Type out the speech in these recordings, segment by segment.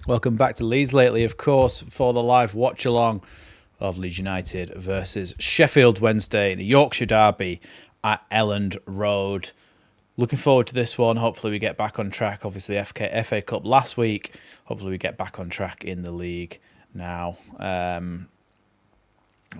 Welcome back to Leeds Lately, of course, for the live watch-along of Leeds United versus Sheffield Wednesday in the Yorkshire Derby at Elland Road. Looking forward to this one. Hopefully we get back on track. Obviously, FA Cup last week. Hopefully we get back on track in the league now. Let's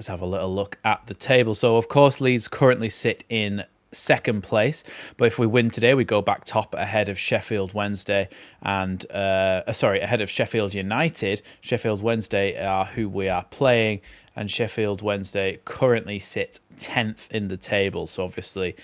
have a little look at the table. So, of course, Leeds currently sit in second place, but if we win today, we go back top ahead of Sheffield Wednesday and ahead of Sheffield United. Sheffield Wednesday are who we are playing, and Sheffield Wednesday currently sit 10th in the table. So obviously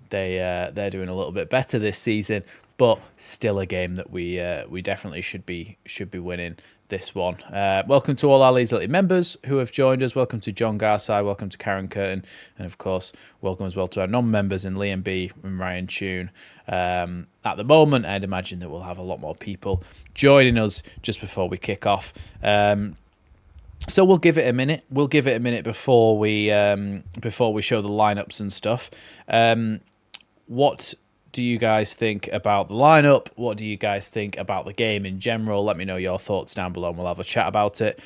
they're doing a little bit better this season, but still a game that we definitely should be winning this one. Welcome to all our Leeds Lately members who have joined us. Welcome to John Garside, welcome to Karen Curtin, and of course, welcome as well to our non-members in Liam B and Ryan Tune. At the moment, I'd imagine that we'll have a lot more people joining us just before we kick off. So we'll give it a minute. We'll give it a minute before we show the lineups and stuff. What do you guys think about the lineup? What do you guys think about the game in general? Let me know your thoughts down below and we'll have a chat about it.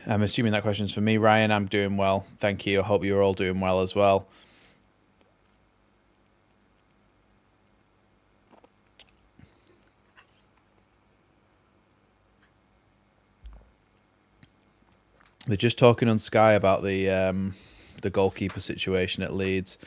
I'm assuming that question's for me, Ryan. I'm doing well. Thank you. I hope you're all doing well as well. They're just talking on Sky about the goalkeeper situation at Leeds.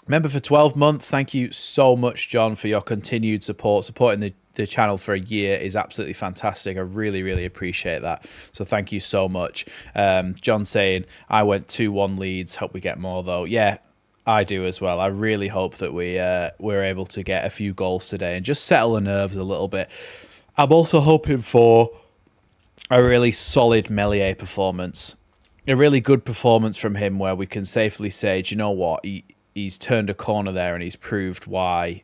Member for 12 months. Thank you so much, John, for your continued support. Supporting the channel for a year is absolutely fantastic. I really, really appreciate that. So thank you so much. John saying, I went 2-1 Leeds. Hope we get more, though. Yeah, I do as well. I really hope that we're able to get a few goals today and just settle the nerves a little bit. I'm also hoping for a really solid Meslier performance. A really good performance from him where we can safely say, do you know what? He's turned a corner there and he's proved why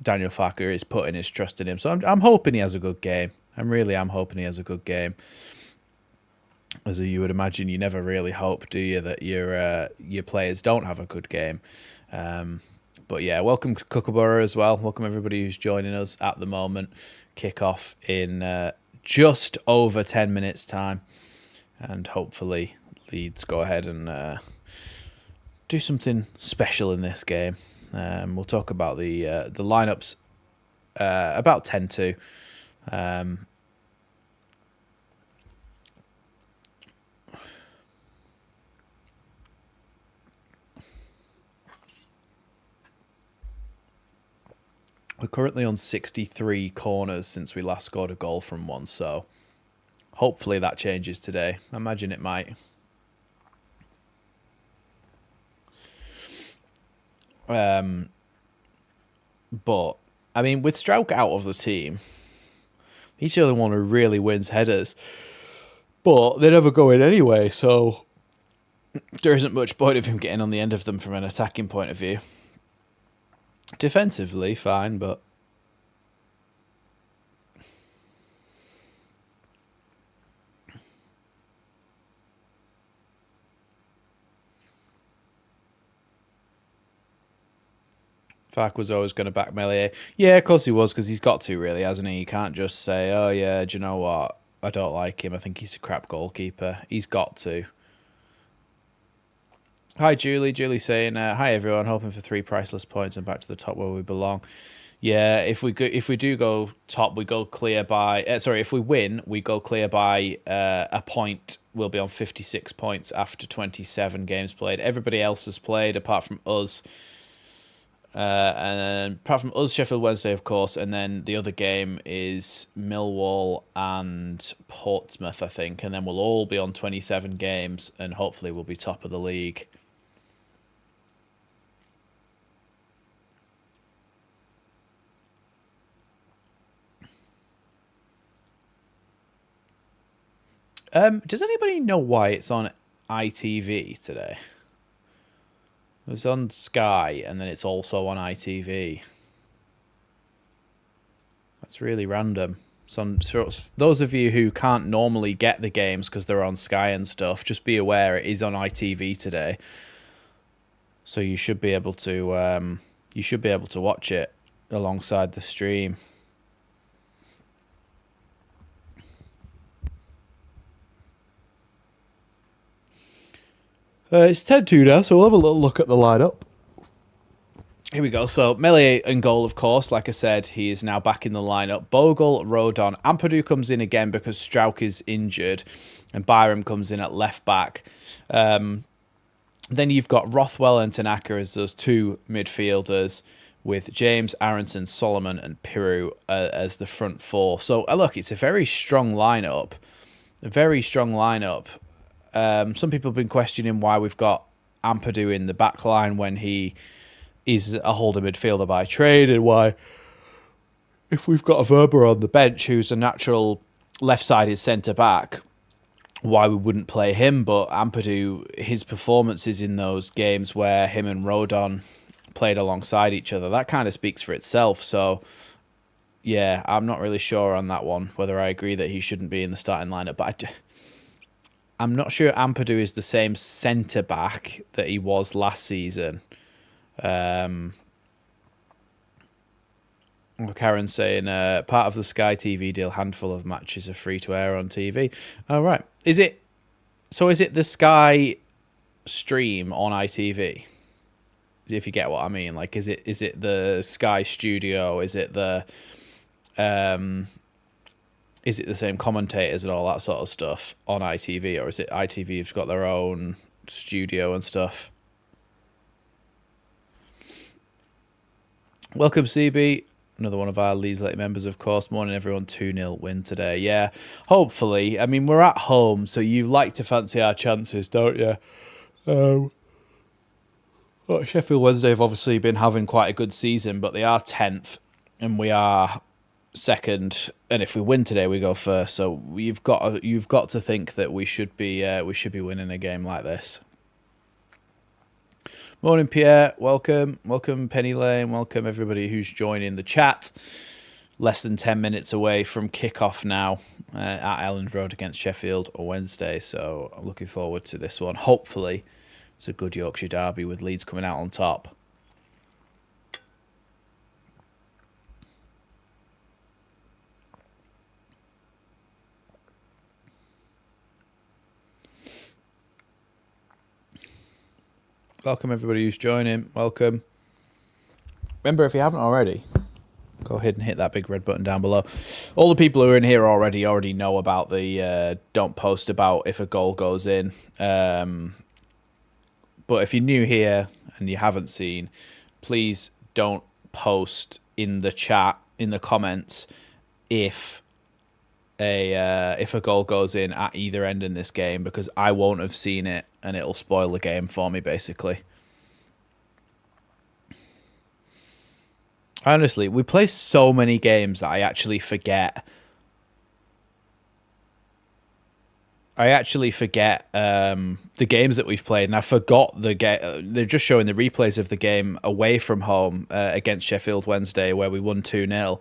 Daniel Farke is putting his trust in him. So I'm hoping he has a good game. I'm hoping he has a good game. As you would imagine, you never really hope, do you, that your players don't have a good game. But yeah, welcome to Kookaburra as well. Welcome everybody who's joining us at the moment. Kick off in just over 10 minutes time. And hopefully Leeds go ahead and do something special in this game. We'll talk about the lineups about 10 to. We're currently on 63 corners since we last scored a goal from one, so hopefully that changes today. I imagine it might. But I mean, with Strauch out of the team, he's the only one who really wins headers. But they never go in anyway, so there isn't much point of him getting on the end of them from an attacking point of view. Defensively, fine, but Farke was always going to back Meslier. Yeah, of course he was, because he's got to, really, hasn't he? You can't just say, oh yeah, do you know what? I don't like him. I think he's a crap goalkeeper. He's got to. Hi, Julie. Julie saying, hi, everyone. Hoping for 3 priceless points and back to the top where we belong. Yeah, if we do go top, we go clear by... if we win, we go clear by a point. We'll be on 56 points after 27 games played. Everybody else has played, apart from us. And then, apart from us, Sheffield Wednesday, of course, and then the other game is Millwall and Portsmouth, I think. And then we'll all be on 27 games, and hopefully we'll be top of the league. Does anybody know why it's on ITV today? It was on Sky, and then it's also on ITV. That's really random. So those of you who can't normally get the games because they're on Sky and stuff, just be aware it is on ITV today. So you should be able to watch it. alongside the stream. It's 10-2 now, so we'll have a little look at the lineup. Here we go. So Meslier in goal, of course. Like I said, he is now back in the lineup. Bogle, Rodon, Ampadu comes in again because Strauch is injured, and Byram comes in at left back. Then you've got Rothwell and Tanaka as those two midfielders, with James, Aronson, Solomon, and Piru as the front four. So look, it's a very strong lineup. A very strong lineup. Some people have been questioning why we've got Ampadu in the back line when he is a holder midfielder by trade, and why, if we've got a Verber on the bench who's a natural left-sided centre-back, why we wouldn't play him. But Ampadu, his performances in those games where him and Rodon played alongside each other, that kind of speaks for itself. So, yeah, I'm not really sure on that one, whether I agree that he shouldn't be in the starting lineup, but I'm not sure Ampadu is the same centre-back that he was last season. Karen's saying, part of the Sky TV deal, handful of matches are free to air on TV. Oh, right. Is it the Sky stream on ITV? If you get what I mean. Like, is it the Sky studio? Is it the same commentators and all that sort of stuff on ITV? Or is it ITV's got their own studio and stuff? Welcome, CB. Another one of our Leeds Late members, of course. Morning, everyone. 2-0 win today. Yeah, hopefully. I mean, we're at home, so you like to fancy our chances, don't you? Sheffield Wednesday have obviously been having quite a good season, but they are 10th, and we are second. And if we win today, we go first. So you've got to think that we should be winning a game like this. Morning, Pierre. Welcome. Welcome, Penny Lane. Welcome, everybody who's joining the chat. Less than 10 minutes away from kickoff now at Elland Road against Sheffield on Wednesday. So I'm looking forward to this one. Hopefully, it's a good Yorkshire derby with Leeds coming out on top. Welcome, everybody who's joining. Welcome. Remember, if you haven't already, go ahead and hit that big red button down below. All the people who are in here already know about the don't post about if a goal goes in. But if you're new here and you haven't seen, please don't post in the chat, in the comments, if a goal goes in at either end in this game, because I won't have seen it and it'll spoil the game for me, basically. Honestly, we play so many games that I actually forget. The games that we've played, and I forgot the game. They're just showing the replays of the game away from home against Sheffield Wednesday, where we won 2-0.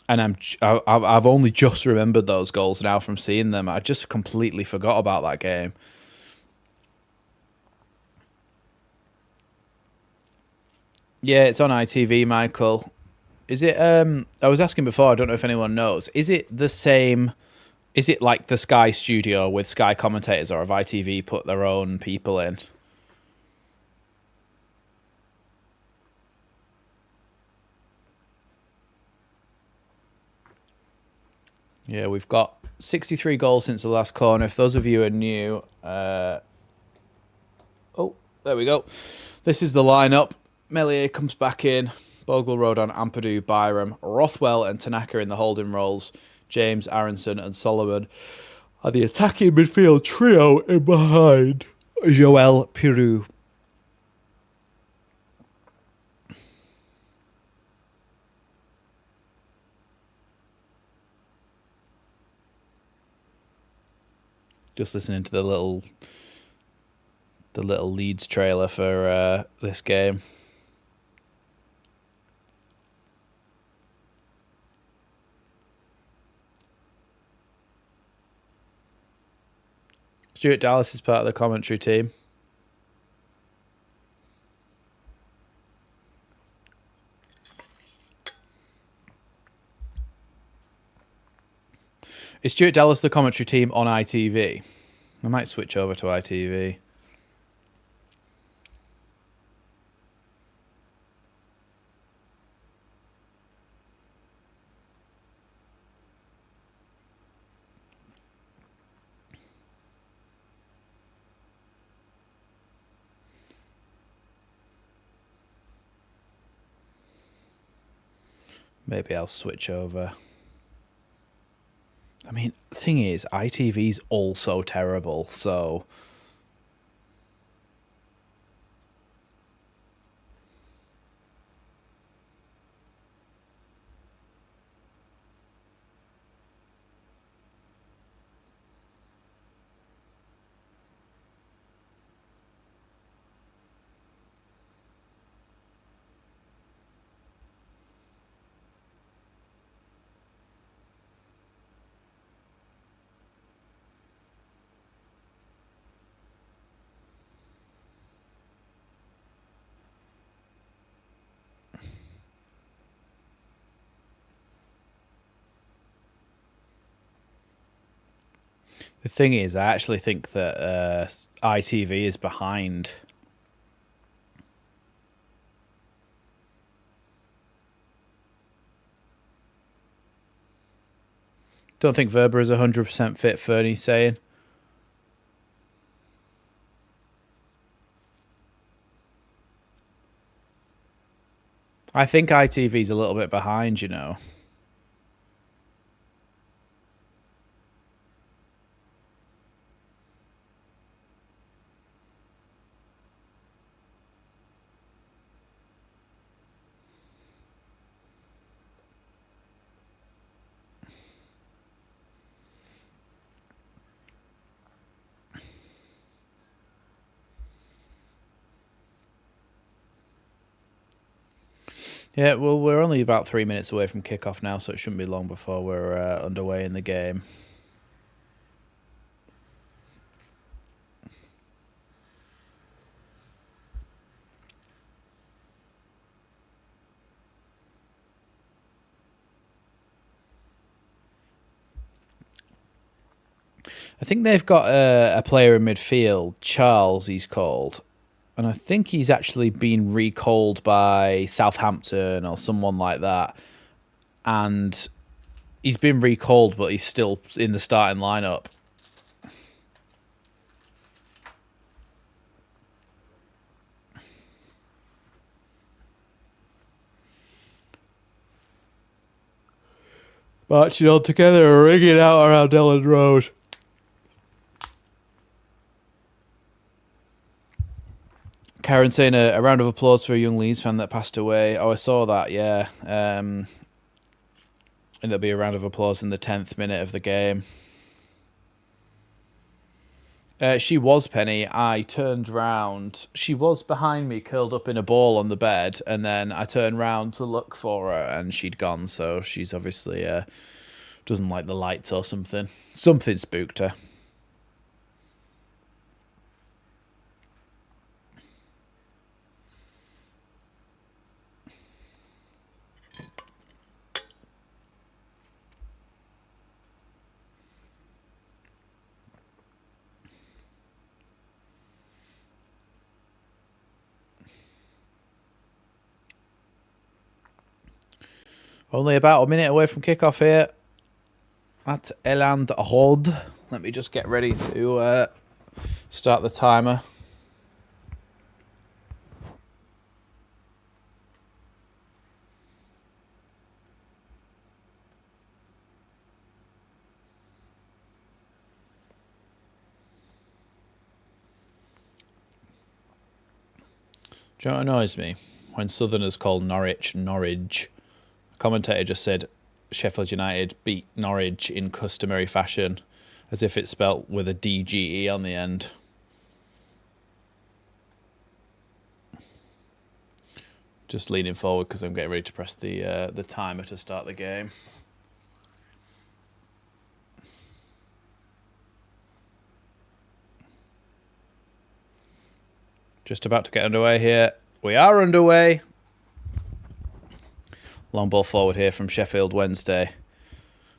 And I've only just remembered those goals now from seeing them. I just completely forgot about that game. Yeah, it's on ITV, Michael. Is it? I was asking before. I don't know if anyone knows. Is it the same? Is it like the Sky Studio with Sky commentators, or have ITV put their own people in? Yeah, we've got 63 goals since the last corner. If those of you are new, oh, there we go. This is the lineup. Meslier comes back in. Bogle, Rodon, Ampadu, Byram, Rothwell and Tanaka in the holding roles. James, Aronson and Solomon are the attacking midfield trio in behind Joel Piru. Just listening to the little Leeds trailer for this game. Stuart Dallas is part of the commentary team. Is Stuart Dallas the commentary team on ITV? I might switch over to ITV. Maybe I'll switch over. I mean, the thing is, ITV's also terrible, so... The thing is, I actually think that ITV is behind. Don't think Verba is 100% fit, Fernie's saying. I think ITV's a little bit behind, you know. Yeah, well, we're only about 3 minutes away from kickoff now, so it shouldn't be long before we're underway in the game. I think they've got a player in midfield, Charles, he's called. And I think he's actually been recalled by Southampton or someone like that. And he's been recalled, but he's still in the starting lineup. Marching all together, ringing out around Elland Road. Karen saying a round of applause for a young Leeds fan that passed away. Oh, I saw that, yeah. And there'll be a round of applause in the 10th minute of the game. She was, Penny. I turned round. She was behind me, curled up in a ball on the bed, and then I turned round to look for her, and she'd gone, so she's obviously doesn't like the lights or something. Something spooked her. Only about a minute away from kickoff here at Elland Road. Let me just get ready to start the timer. Do you know what annoys me? When Southerners call Norwich Norwich. Commentator just said Sheffield United beat Norwich in customary fashion, as if it's spelt with a DGE on the end. Just leaning forward because I'm getting ready to press the timer to start the game. Just about to get underway here. We are underway. Long ball forward here from Sheffield Wednesday.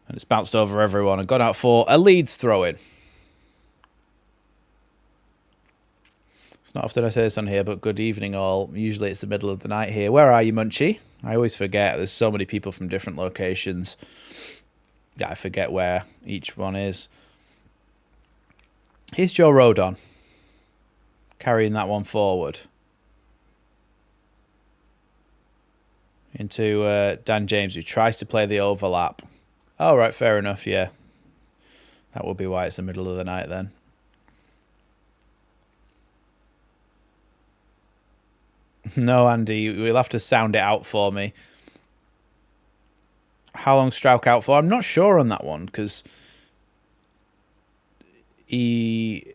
And it's bounced over everyone and gone out for a Leeds throw-in. It's not often I say this on here, but good evening all. Usually it's the middle of the night here. Where are you, Munchie? I always forget. There's so many people from different locations. Yeah, I forget where each one is. Here's Joe Rodon carrying that one forward. Into Dan James, who tries to play the overlap. Oh, right, fair enough, yeah. That would be why it's the middle of the night then. No, Andy, you'll have to sound it out for me. How long Strauch out for? I'm not sure on that one, because he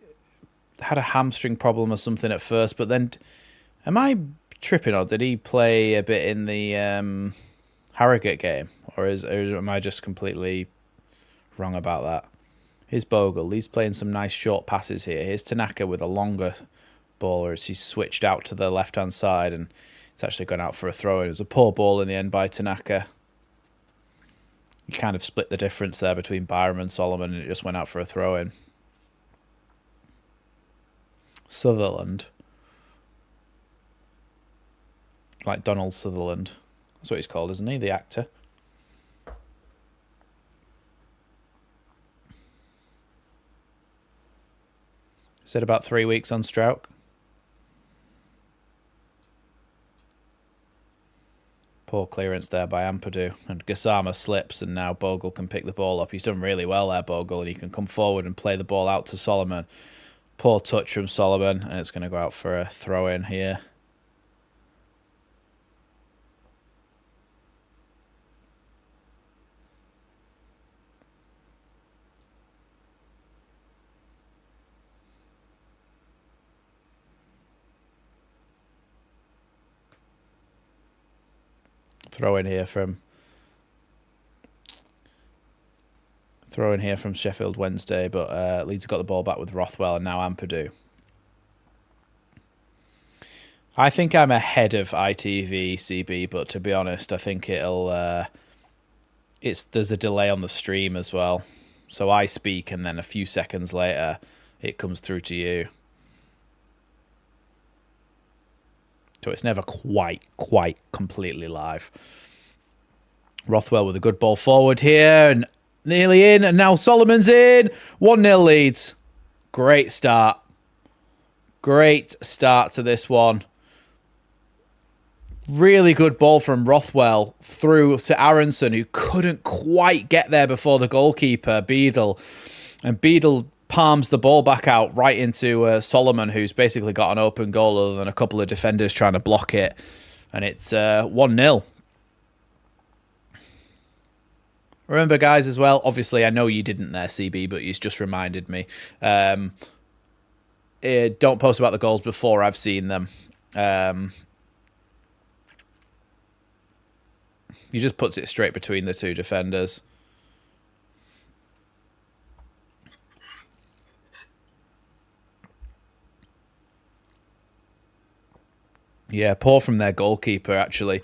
had a hamstring problem or something at first, but then... Am I tripping, or did he play a bit in the Harrogate game? Or am I just completely wrong about that? Here's Bogle. He's playing some nice short passes here. Here's Tanaka with a longer ball as he's switched out to the left-hand side, and it's actually gone out for a throw-in. It was a poor ball in the end by Tanaka. You kind of split the difference there between Byram and Solomon, and it just went out for a throw-in. Sutherland. Like Donald Sutherland. That's what he's called, isn't he? The actor. Said about 3 weeks on Strauch. Poor clearance there by Ampadu. And Gassama slips, and now Bogle can pick the ball up. He's done really well there, Bogle, and he can come forward and play the ball out to Solomon. Poor touch from Solomon, and it's going to go out for a throw-in here. Throw in here from Sheffield Wednesday, but Leeds have got the ball back with Rothwell and now Ampadu. I think I'm ahead of ITV CB, but to be honest, I think it'll there's a delay on the stream as well. So I speak and then a few seconds later it comes through to you. So it's never quite completely live. Rothwell with a good ball forward here and nearly in, and now Solomon's in. 1-0 Leeds. Great start. Great start to this one. Really good ball from Rothwell through to Aronson, who couldn't quite get there before the goalkeeper, Beadle. And Beadle palms the ball back out right into Solomon, who's basically got an open goal other than a couple of defenders trying to block it. And it's 1-0. Remember, guys, as well, obviously, I know you didn't there, CB, but he's just reminded me. Don't post about the goals before I've seen them. He just puts it straight between the two defenders. Yeah, poor from their goalkeeper, actually.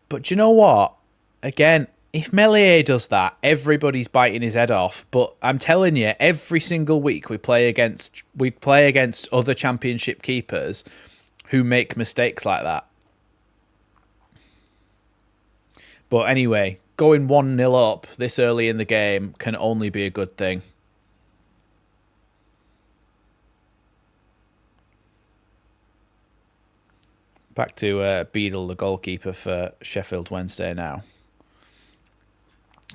But do you know what? Again, if Melier does that, everybody's biting his head off. But I'm telling you, every single week we play against other championship keepers who make mistakes like that. But anyway, going 1-0 up this early in the game can only be a good thing. Back to Beadle, the goalkeeper for Sheffield Wednesday now.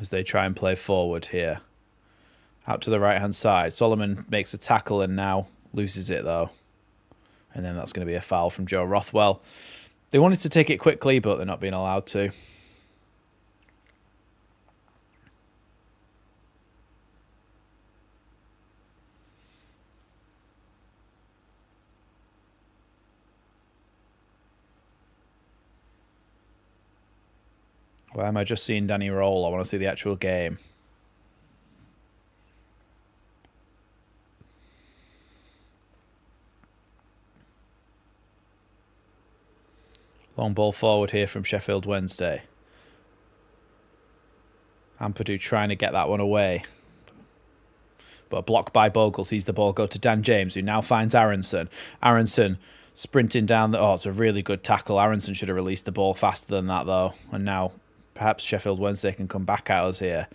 As they try and play forward here. Out to the right-hand side. Solomon makes a tackle and now loses it, though. And then that's going to be a foul from Joe Rothwell. They wanted to take it quickly, but they're not being allowed to. Why am I just seeing Danny roll? I want to see the actual game. Long ball forward here from Sheffield Wednesday. Ampadu trying to get that one away. But blocked by Bogle, sees the ball go to Dan James, who now finds Aronson. Aronson sprinting down the... Oh, it's a really good tackle. Aronson should have released the ball faster than that, though. And now perhaps Sheffield Wednesday can come back at us here.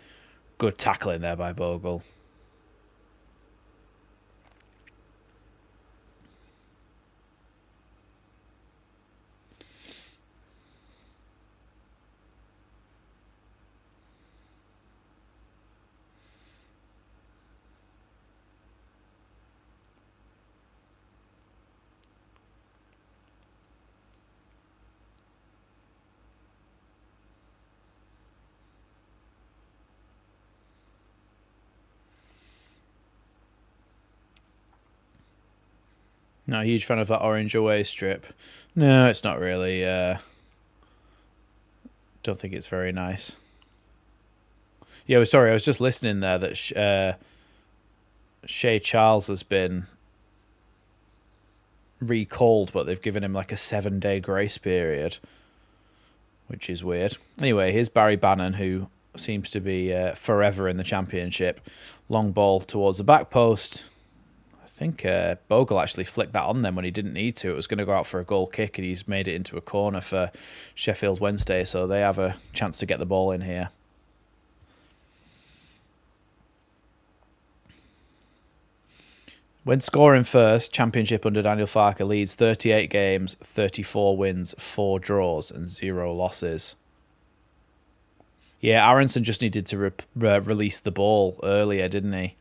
Good tackling there by Bogle. Not a huge fan of that orange away strip. No, it's not really. Don't think it's very nice. Yeah, sorry, I was just listening there that Shea Charles has been recalled, but they've given him like a 7-day grace period, which is weird. Anyway, here's Barry Bannon, who seems to be forever in the Championship. Long ball towards the back post. I think Bogle actually flicked that on them when he didn't need to. It was going to go out for a goal kick, and he's made it into a corner for Sheffield Wednesday, so they have a chance to get the ball in here. When scoring first, Championship under Daniel Farke leads 38 games, 34 wins, 4 draws, and 0 losses. Yeah, Aronson just needed to release the ball earlier, didn't he?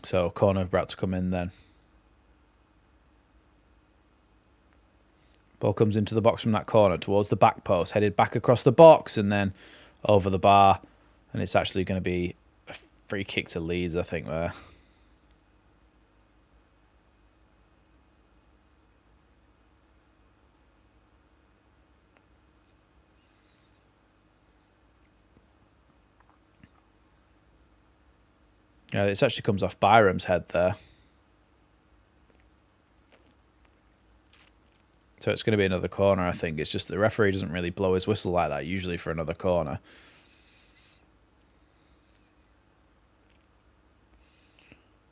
So, corner about to come in then. Ball comes into the box from that corner towards the back post, headed back across the box and then over the bar. And it's actually going to be a free kick to Leeds, I think, there. Yeah, it actually comes off Byram's head there. So it's going to be another corner, I think. It's just the referee doesn't really blow his whistle like that, usually for another corner.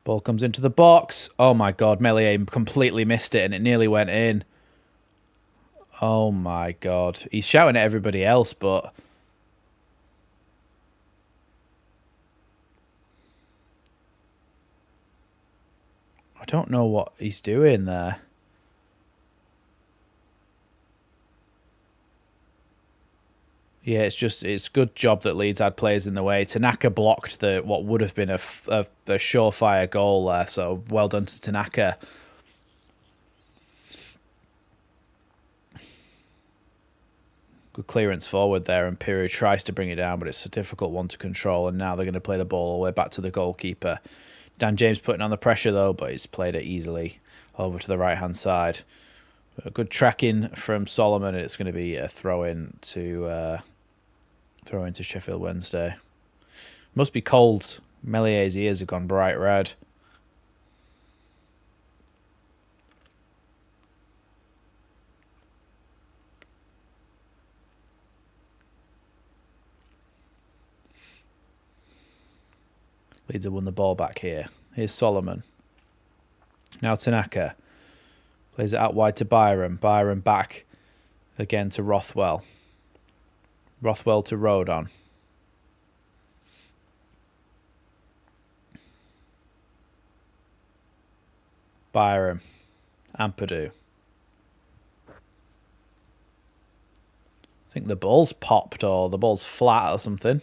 Ball comes into the box. Oh, my God. Meslier completely missed it, and it nearly went in. Oh, my God. He's shouting at everybody else, but... I don't know what he's doing there. Yeah, it's good job that Leeds had players in the way. Tanaka blocked what would have been a surefire goal there, so well done to Tanaka. Good clearance forward there, and Piru tries to bring it down, but it's a difficult one to control, and now they're going to play the ball all the way back to the goalkeeper. Dan James putting on the pressure, though, but he's played it easily over to the right-hand side. A good tracking from Solomon, and it's going to be a throw-in to Sheffield Wednesday. Must be cold. Mellier's ears have gone bright red. Leeds have won the ball back here. Here's Solomon. Now Tanaka. Plays it out wide to Byram. Byram back again to Rothwell. Rothwell to Rodon. Byram. Ampadu. I think the ball's popped or the ball's flat or something.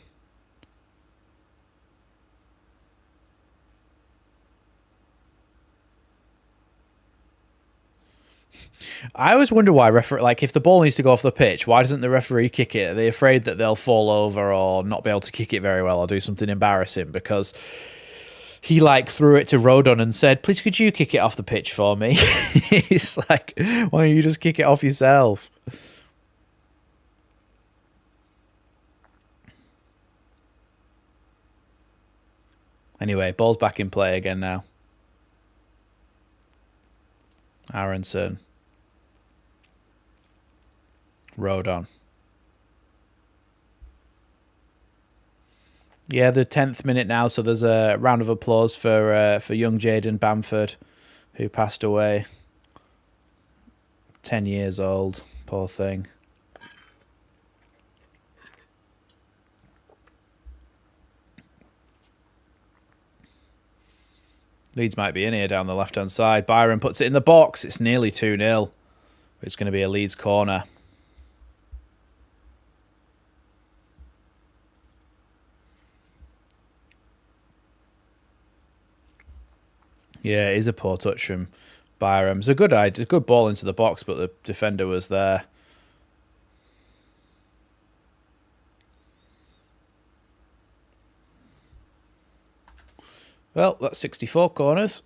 I always wonder why if the ball needs to go off the pitch, why doesn't the referee kick it? Are they afraid that they'll fall over or not be able to kick it very well or do something embarrassing? Because he threw it to Rodon and said, "Please, could you kick it off the pitch for me?" He's like, "Why don't you just kick it off yourself?" Anyway, ball's back in play again now. Aronson. Road on. Yeah, the 10th minute now, so there's a round of applause for young Jaden Bamford, who passed away. 10 years old, poor thing. Leeds might be in here down the left-hand side. Byron puts it in the box. It's nearly 2-0. It's going to be a Leeds corner. Yeah, it is a poor touch from Byram. It's a good ball into the box, but the defender was there. Well, that's 64 corners.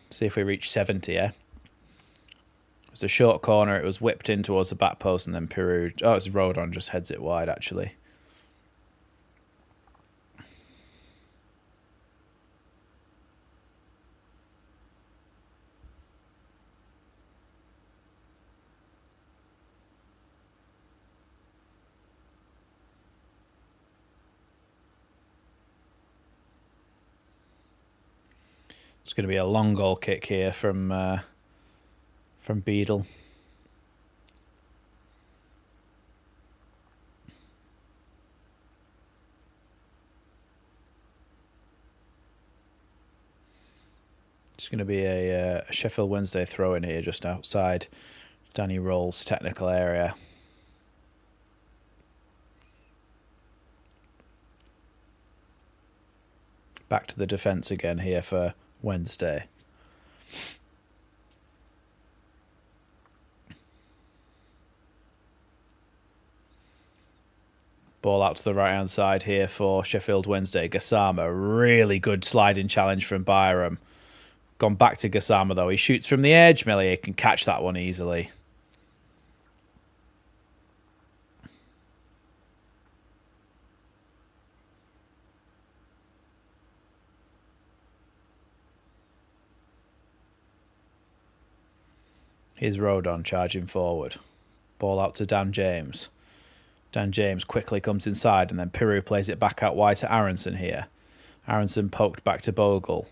See if we reach 70, yeah? It was a short corner. It was whipped in towards the back post and then Peru... Oh, it's Rodon just heads it wide, actually. It's going to be a long goal kick here from Beadle. It's going to be a Sheffield Wednesday throw in here just outside Danny Roll's technical area. Back to the defence again here for Wednesday. Ball out to the right-hand side here for Sheffield Wednesday. Gassama, really good sliding challenge from Byram. Gone back to Gassama, though. He shoots from the edge. Melier can catch that one easily. Here's Rodon charging forward. Ball out to Dan James. Dan James quickly comes inside and then Peru plays it back out wide to Aronson here. Aronson poked back to Bogle.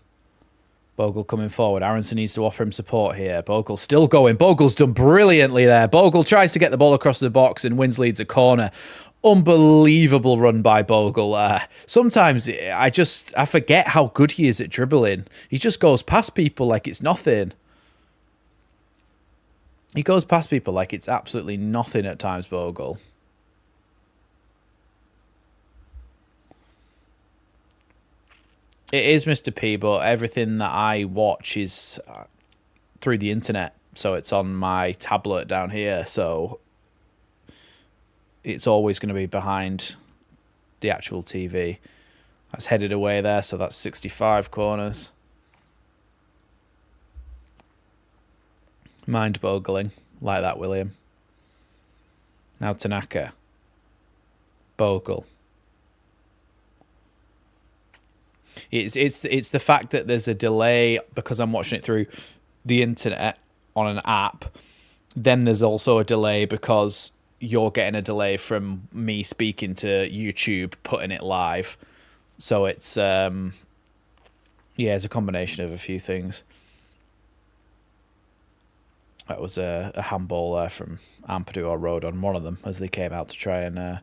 Bogle coming forward. Aronson needs to offer him support here. Bogle still going. Bogle's done brilliantly there. Bogle tries to get the ball across the box and wins Leeds a corner. Unbelievable run by Bogle there. Sometimes I forget how good he is at dribbling. He just goes past people like it's nothing. He goes past people like it's absolutely nothing at times, Bogle. It is Mr. P, but everything that I watch is through the internet. So it's on my tablet down here. So it's always going to be behind the actual TV. That's headed away there, so that's 65 corners. Mind bogling like that, William. Now Tanaka. Bogle. It's the fact that there's a delay because I'm watching it through the internet on an app. Then there's also a delay because you're getting a delay from me speaking to YouTube, putting it live. So it's it's a combination of a few things. That was a handball there from Ampadu or Road on one of them as they came out to try and...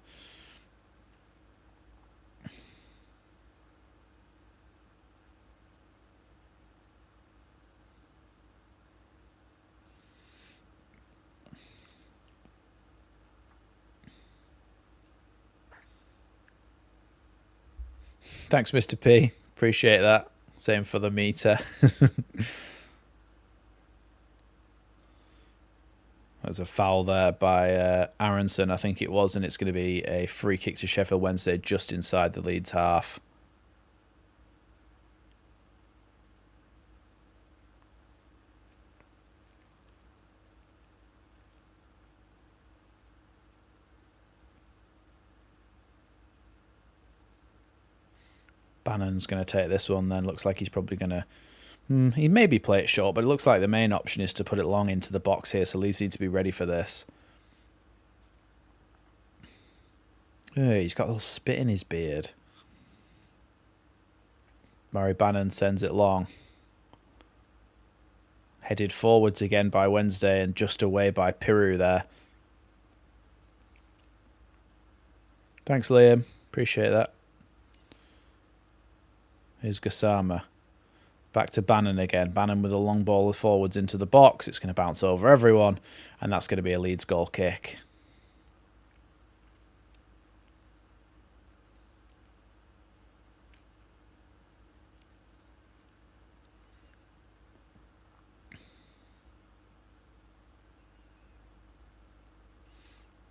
Thanks, Mr. P. Appreciate that. Same for the meter. There's a foul there by Aronson, I think it was, and it's going to be a free kick to Sheffield Wednesday just inside the Leeds half. Bannon's going to take this one then. Looks like he's probably going to... he maybe play it short, but it looks like the main option is to put it long into the box here, so Leeds need to be ready for this. Hey, he's got a little spit in his beard. Murray Bannon sends it long. Headed forwards again by Wednesday and just away by Piru there. Thanks, Liam. Appreciate that. Here's Gassama. Back to Bannon again. Bannon with a long ball forwards into the box. It's going to bounce over everyone. And that's going to be a Leeds goal kick.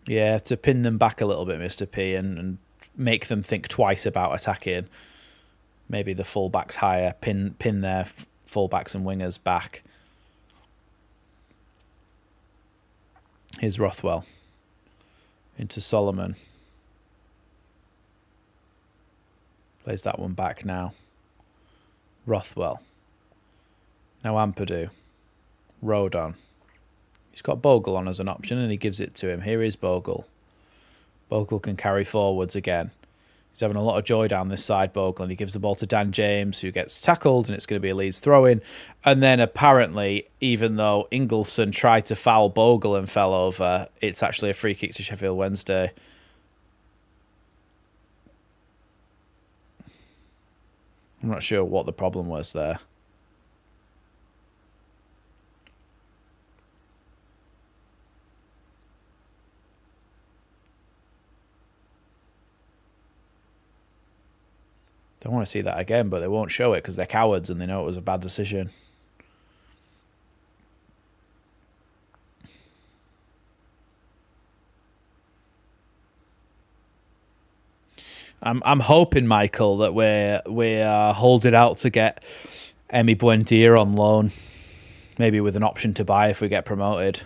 Yeah, to pin them back a little bit, Mr. P, and make them think twice about attacking. Maybe the fullbacks higher, pin their fullbacks and wingers back. Here's Rothwell. Into Solomon. Plays that one back now. Rothwell. Now Ampadu. Rodon. He's got Bogle on as an option and he gives it to him. Here is Bogle. Bogle can carry forwards again. He's having a lot of joy down this side, Bogle, and he gives the ball to Dan James, who gets tackled, and it's going to be a Leeds throw-in. And then apparently, even though Ingleson tried to foul Bogle and fell over, it's actually a free kick to Sheffield Wednesday. I'm not sure what the problem was there. Don't want to see that again, but they won't show it because they're cowards and they know it was a bad decision. I'm hoping, Michael, that we're holding out to get Emi Buendia on loan, maybe with an option to buy if we get promoted.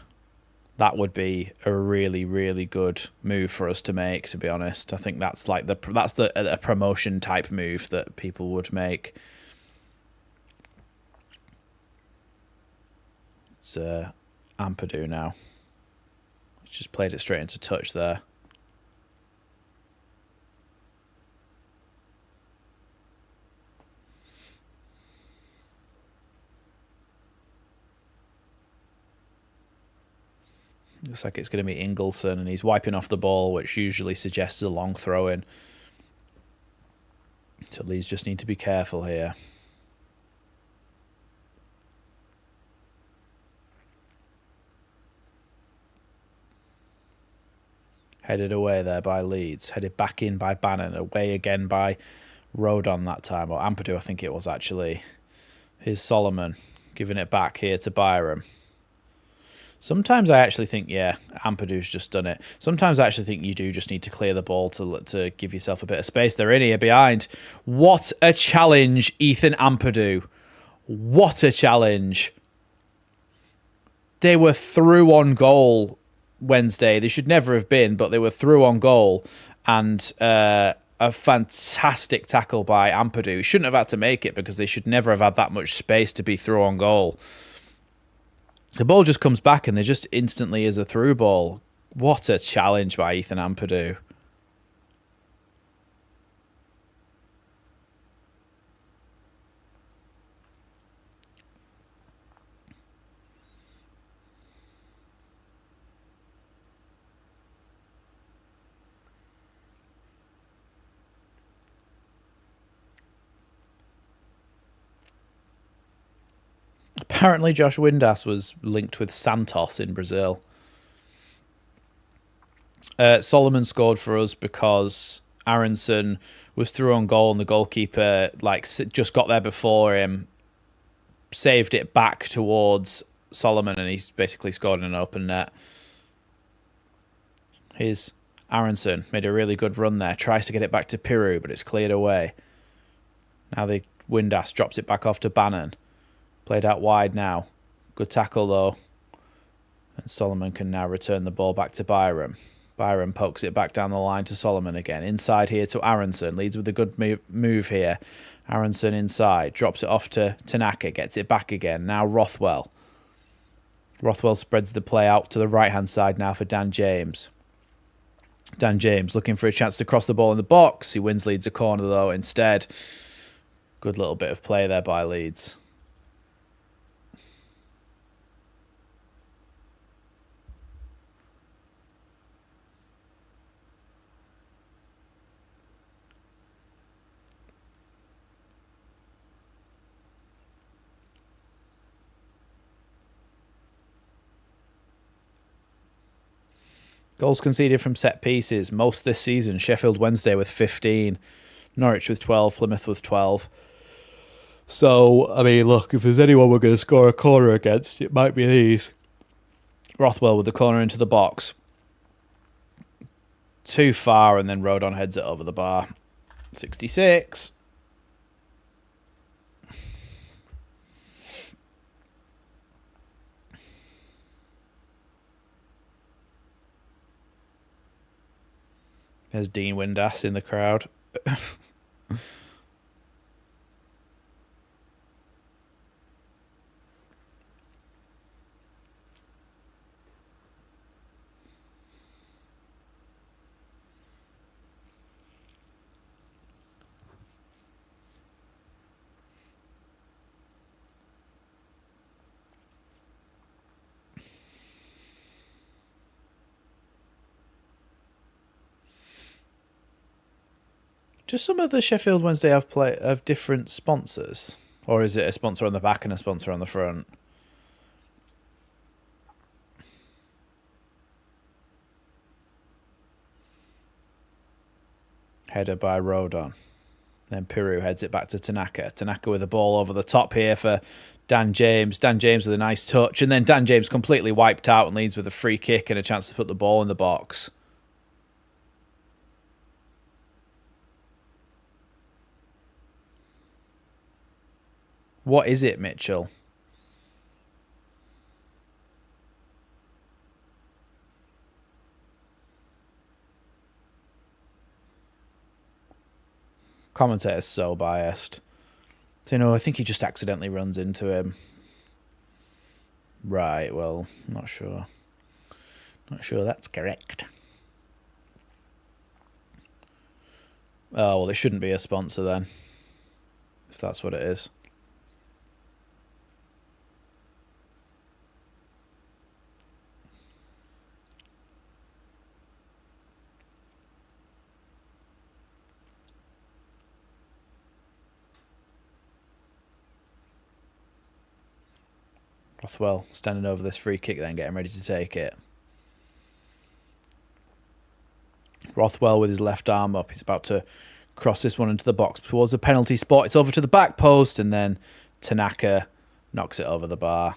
That would be a really, really good move for us to make, to be honest. I think that's like a promotion type move that people would make. It's Ampadu now. He's just played it straight into touch there. Looks like it's going to be Ingleson, and he's wiping off the ball, which usually suggests a long throw-in. So Leeds just need to be careful here. Headed away there by Leeds. Headed back in by Bannon. Away again by Rodon that time. Or Ampadu, I think it was actually. Here's Solomon giving it back here to Byram. Sometimes I actually think, yeah, Ampadu's just done it. Sometimes I actually think you do just need to clear the ball to give yourself a bit of space. They're in here behind. What a challenge, Ethan Ampadu. What a challenge. They were through on goal Wednesday. They should never have been, but they were through on goal. And a fantastic tackle by Ampadu. He shouldn't have had to make it because they should never have had that much space to be through on goal. The ball just comes back and there just instantly is a through ball. What a challenge by Ethan Ampadu. Apparently Josh Windass was linked with Santos in Brazil. Solomon scored for us because Aronson was through on goal and the goalkeeper just got there before him, saved it back towards Solomon, and he's basically scored in an open net. Here's Aronson, made a really good run there, tries to get it back to Piru, but it's cleared away. Now the Windass drops it back off to Bannon. Played out wide now. Good tackle, though. And Solomon can now return the ball back to Byram. Byram pokes it back down the line to Solomon again. Inside here to Aronson. Leads with a good move here. Aronson inside. Drops it off to Tanaka. Gets it back again. Now Rothwell. Rothwell spreads the play out to the right-hand side now for Dan James. Dan James looking for a chance to cross the ball in the box. He wins Leeds a corner, though, instead. Good little bit of play there by Leeds. Goals conceded from set pieces, most this season. Sheffield Wednesday with 15, Norwich with 12, Plymouth with 12. So, I mean, look, if there's anyone we're going to score a corner against, it might be these. Rothwell with the corner into the box. Too far, and then Rodon heads it over the bar. 66. There's Dean Windass in the crowd. Do some of the Sheffield Wednesday have different sponsors? Or is it a sponsor on the back and a sponsor on the front? Header by Rodon. Then Piru heads it back to Tanaka. Tanaka with the ball over the top here for Dan James. Dan James with a nice touch. And then Dan James completely wiped out and leads with a free kick and a chance to put the ball in the box. What is it, Mitchell? Commentator's so biased. So, I think he just accidentally runs into him. Right, well, not sure. Not sure that's correct. Oh, well, it shouldn't be a sponsor then, if that's what it is. Rothwell standing over this free kick then, getting ready to take it. Rothwell with his left arm up. He's about to cross this one into the box towards the penalty spot. It's over to the back post, and then Tanaka knocks it over the bar.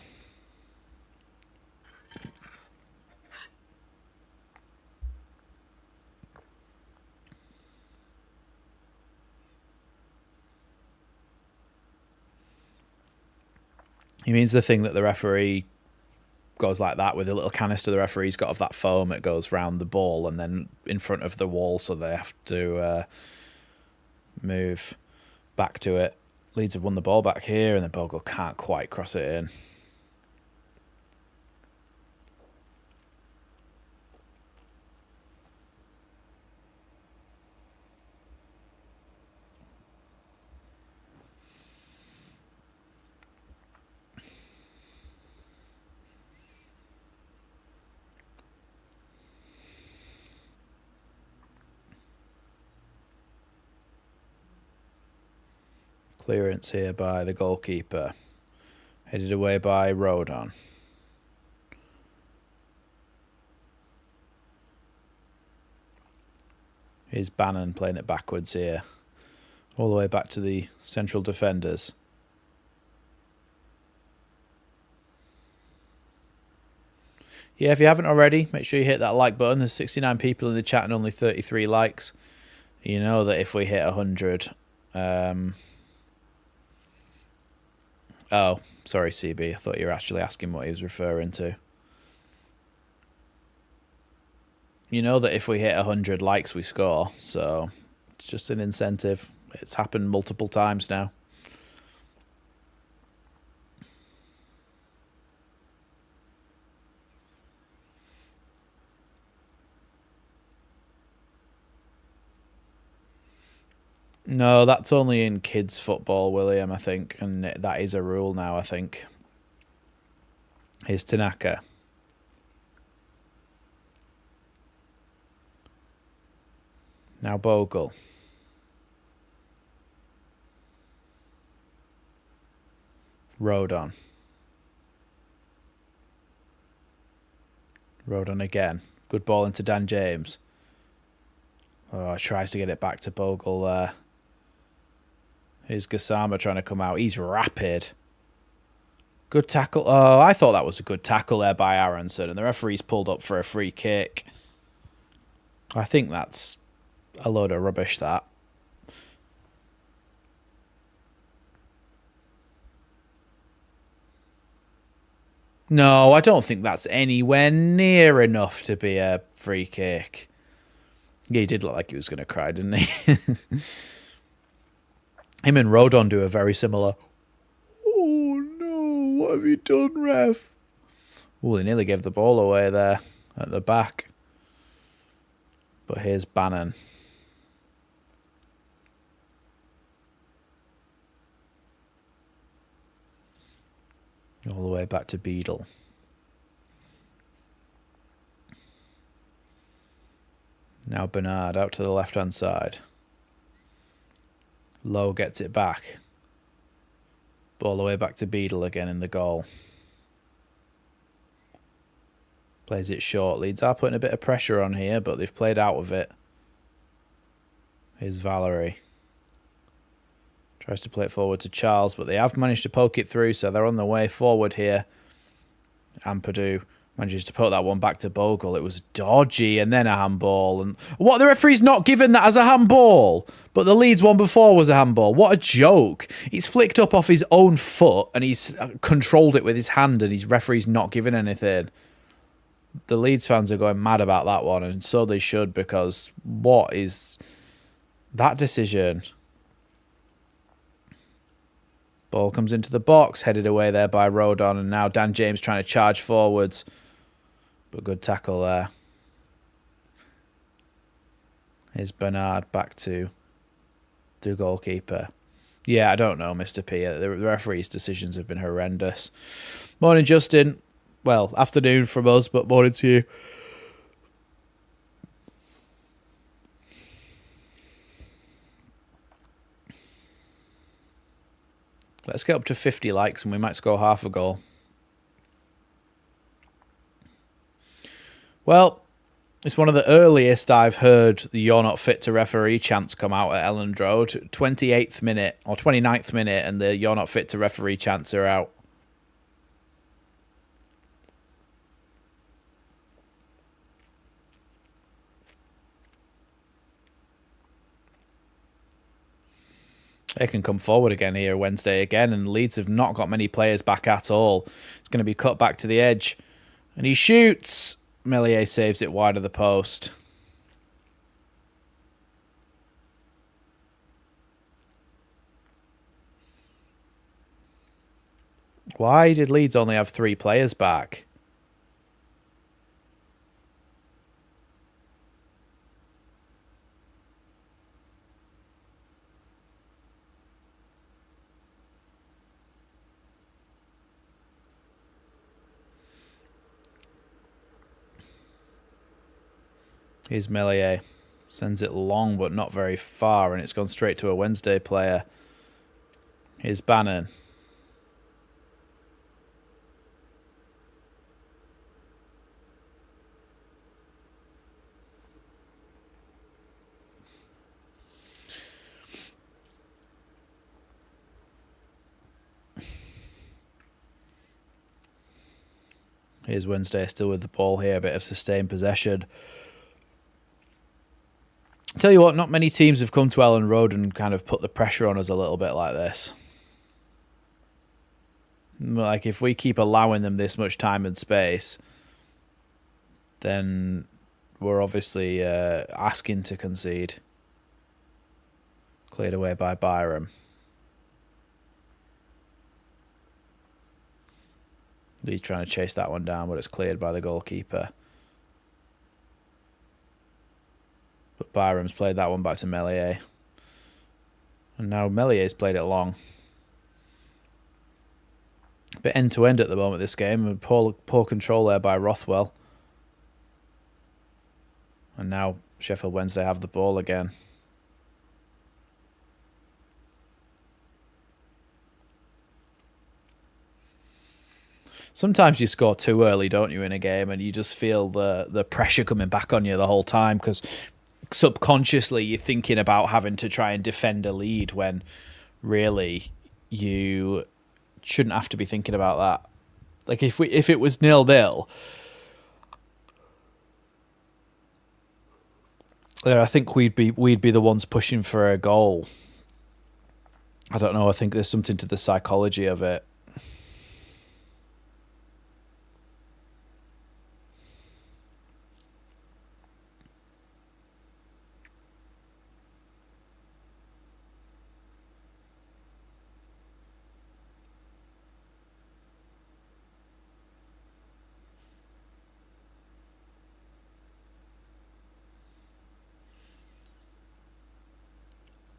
He means the thing that the referee goes like that with a little canister the referee's got of that foam. It goes round the ball and then in front of the wall, so they have to move back to it. Leeds have won the ball back here, and then Bogle can't quite cross it in. Clearance here by the goalkeeper. Headed away by Rodon. Here's Bannon playing it backwards here. All the way back to the central defenders. Yeah, if you haven't already, make sure you hit that like button. There's 69 people in the chat and only 33 likes. You know that if we hit 100... Oh, sorry, CB. I thought you were actually asking what he was referring to. You know that if we hit 100 likes, we score. So it's just an incentive. It's happened multiple times now. No, that's only in kids football, William, I think. And that is a rule now, I think. Here's Tanaka. Now Bogle. Rodon. Rodon again. Good ball into Dan James. Oh, tries to get it back to Bogle there. Here's Gassama trying to come out. He's rapid. Good tackle. Oh, I thought that was a good tackle there by Aronson, and the referee's pulled up for a free kick. I think that's a load of rubbish, that. No, I don't think that's anywhere near enough to be a free kick. Yeah, he did look like he was going to cry, didn't he? Him and Rodon do a very similar... Oh, no, what have you done, ref? Oh, he nearly gave the ball away there at the back. But here's Bannon. All the way back to Beadle. Now Bernard out to the left-hand side. Lowe gets it back. All the way back to Beadle again in the goal. Plays it short. Leeds are putting a bit of pressure on here, but they've played out of it. Here's Valerie. Tries to play it forward to Charles, but they have managed to poke it through, so they're on the way forward here. Ampadu manages to put that one back to Bogle. It was dodgy, and then a handball. And what, the referee's not given that as a handball? But the Leeds one before was a handball. What a joke. He's flicked up off his own foot, and he's controlled it with his hand, and his referee's not given anything. The Leeds fans are going mad about that one, and so they should, because what is that decision? Ball comes into the box, headed away there by Rodon, and now Dan James trying to charge forwards. But good tackle there. Here's Bernard back to the goalkeeper. Yeah, I don't know, Mr. P. The referee's decisions have been horrendous. Morning, Justin. Well, afternoon from us, but morning to you. Let's get up to 50 likes and we might score half a goal. Well, it's one of the earliest I've heard the "you're not fit to referee" chants come out at Elland Road. 28th minute or 29th minute and the "you're not fit to referee" chants are out. They can come forward again here Wednesday again, and Leeds have not got many players back at all. It's going to be cut back to the edge. And he shoots. Melier saves it wide of the post. Why did Leeds only have 3 players back? Here's Melier. Sends it long, but not very far, and it's gone straight to a Wednesday player. Here's Bannon. Here's Wednesday still with the ball here, a bit of sustained possession. Tell you what, not many teams have come to Elland Road and kind of put the pressure on us a little bit like this. Like, if we keep allowing them this much time and space, then we're obviously asking to concede. Cleared away by Byram. He's trying to chase that one down, but it's cleared by the goalkeeper. But Byram's played that one back to Melier. And now Mellier's played it long. A bit end-to-end at the moment, this game. Poor control there by Rothwell. And now Sheffield Wednesday have the ball again. Sometimes you score too early, don't you, in a game, and you just feel the pressure coming back on you the whole time because subconsciously you're thinking about having to try and defend a lead when really you shouldn't have to be thinking about that. Like if it was 0-0, I think we'd be the ones pushing for a goal. I don't know. I think there's something to the psychology of it.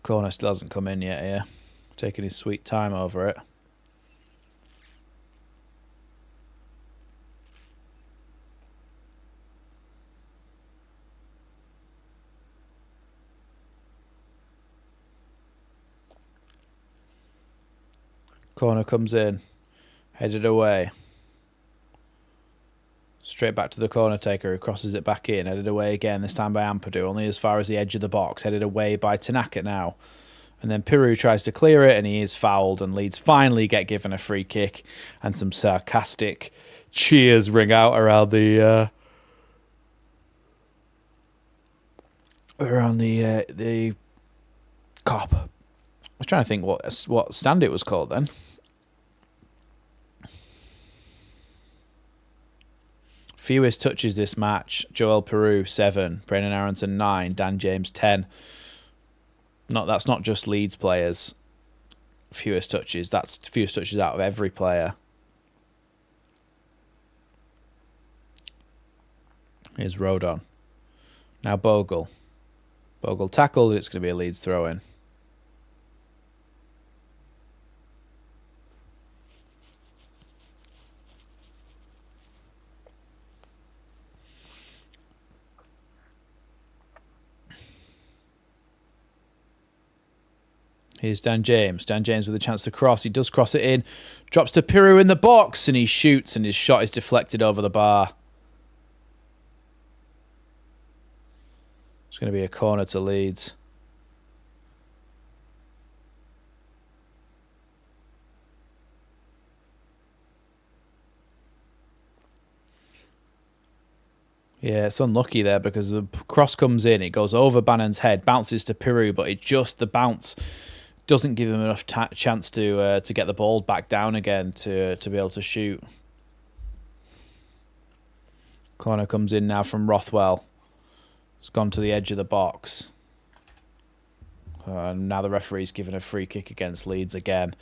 Corner still hasn't come in yet here. Taking his sweet time over it. Corner comes in. Headed away. Straight back to the corner taker who crosses it back in. Headed away again, this time by Ampadu, only as far as the edge of the box. Headed away by Tanaka now. And then Piru tries to clear it and he is fouled, and Leeds finally get given a free kick, and some sarcastic cheers ring out around the cop. I was trying to think what stand it was called then. Fewest touches this match. Joel Peru 7, Brennan Aronson 9, Dan James 10. That's not just Leeds players. Fewest touches. That's fewest touches out of every player. Here's Rodon. Now Bogle. Bogle tackled. It's going to be a Leeds throw-in. Here's Dan James. Dan James with a chance to cross. He does cross it in. Drops to Piru in the box, and he shoots, and his shot is deflected over the bar. It's going to be a corner to Leeds. Yeah, it's unlucky there because the cross comes in. It goes over Bannon's head, bounces to Piru, but the bounce doesn't give him enough chance to get the ball back down again to be able to shoot. Corner comes in now from Rothwell. It's gone to the edge of the box. Now the referee's given a free kick against Leeds again.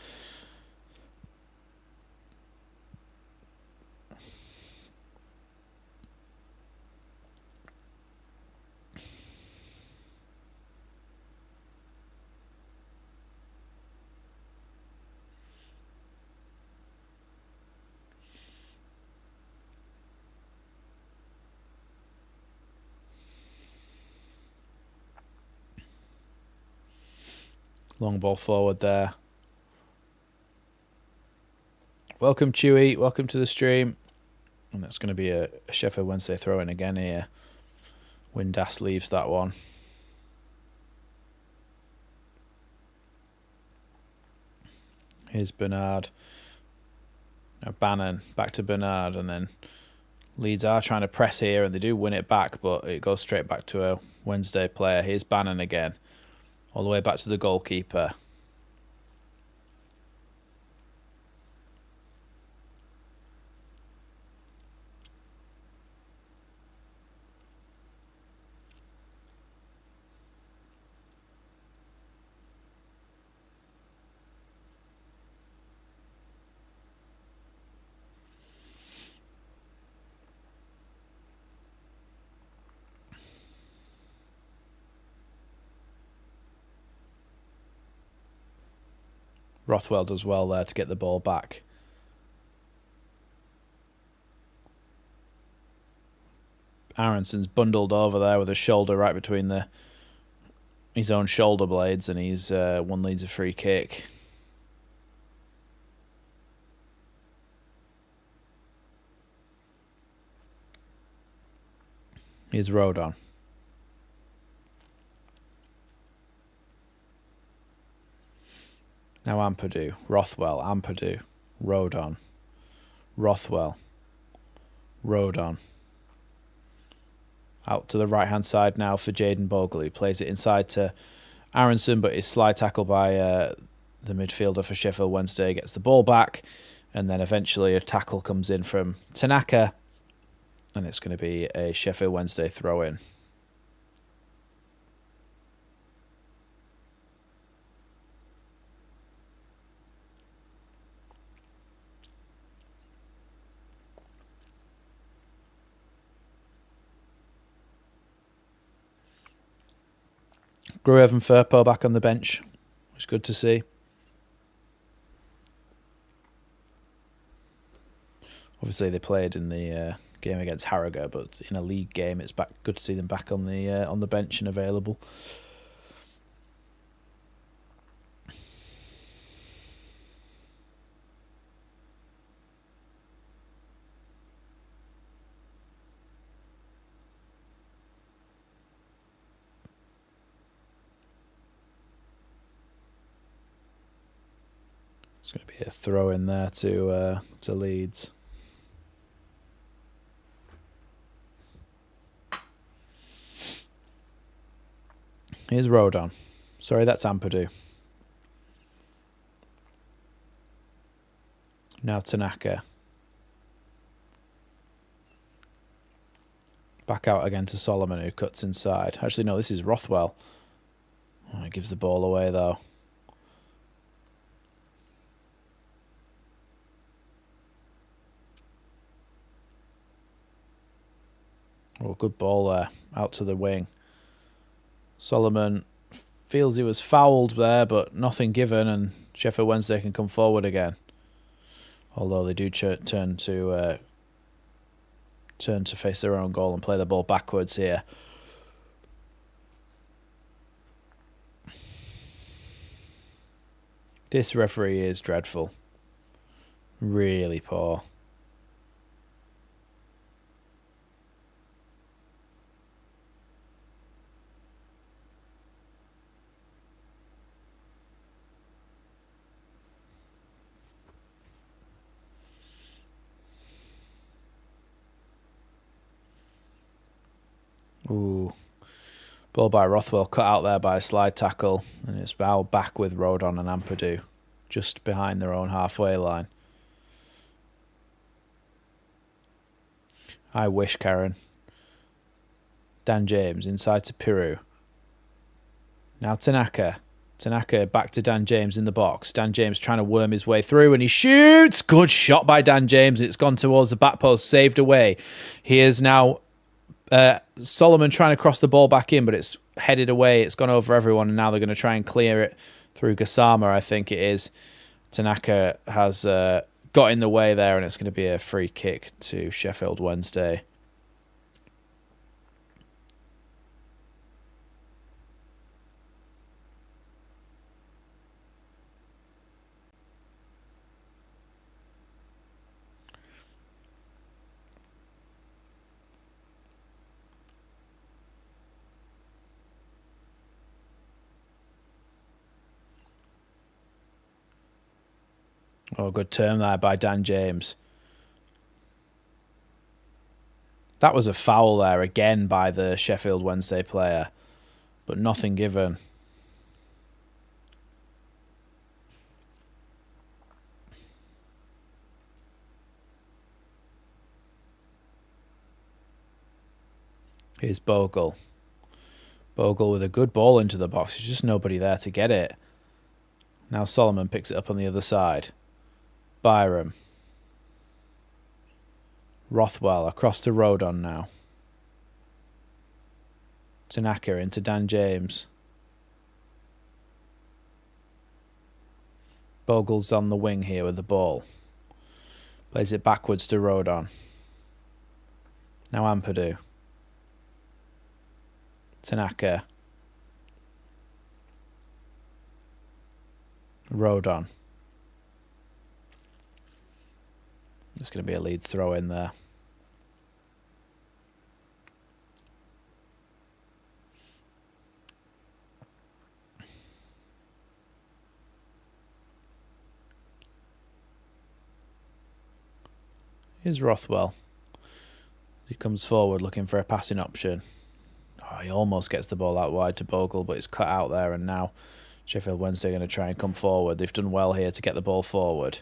Long ball forward there. Welcome, Chewy. Welcome to the stream. And that's going to be a Sheffield Wednesday throw-in again here. Windass leaves that one. Here's Bernard. Now Bannon. Back to Bernard. And then Leeds are trying to press here, and they do win it back, but it goes straight back to a Wednesday player. Here's Bannon again. All the way back to the goalkeeper. Rothwell does well there to get the ball back. Aronson's bundled over there with his shoulder right between his own shoulder blades, and he's one leads a free kick. Here's Rodon. Now Ampadu, Rothwell, Ampadu, Rodon, Rothwell, Rodon. Out to the right-hand side now for Jaden Bogle, who plays it inside to Aronson, but is slide tackled by the midfielder for Sheffield Wednesday, gets the ball back, and then eventually a tackle comes in from Tanaka, and it's going to be a Sheffield Wednesday throw-in. Gruev and Firpo back on the bench. It's good to see. Obviously, they played in the game against Harrogate, but in a league game, it's good to see them back on the bench and available. It's going to be a throw in there to Leeds. Here's Rodon. Sorry, that's Ampadu. Now Tanaka. Back out again to Solomon, who cuts inside. Actually, no, this is Rothwell. Oh, he gives the ball away, though. Oh, good ball there. Out to the wing. Solomon feels he was fouled there, but nothing given, and Sheffield Wednesday can come forward again. Although they do turn to face their own goal and play the ball backwards here. This referee is dreadful. Really poor. Ooh. Ball by Rothwell, cut out there by a slide tackle, and it's now back with Rodon and Ampadu, just behind their own halfway line. I wish, Karen. Dan James inside to Piru. Now Tanaka. Tanaka back to Dan James in the box. Dan James trying to worm his way through, and he shoots. Good shot by Dan James. It's gone towards the back post, saved away. Here's now Solomon trying to cross the ball back in, but it's headed away. It's gone over everyone, and now they're going to try and clear it through Gassama, I think it is. Tanaka has got in the way there, and it's going to be a free kick to Sheffield Wednesday. Oh, good turn there by Dan James. That was a foul there again by the Sheffield Wednesday player, but nothing given. Here's Bogle. Bogle with a good ball into the box. There's just nobody there to get it. Now Solomon picks it up on the other side. Byram. Rothwell across to Rodon now. Tanaka into Dan James. Bogle's on the wing here with the ball. Plays it backwards to Rodon. Now Ampadu. Tanaka. Rodon. There's going to be a Leeds throw in there. Here's Rothwell. He comes forward looking for a passing option. Oh, he almost gets the ball out wide to Bogle, but it's cut out there, and now Sheffield Wednesday are going to try and come forward. They've done well here to get the ball forward.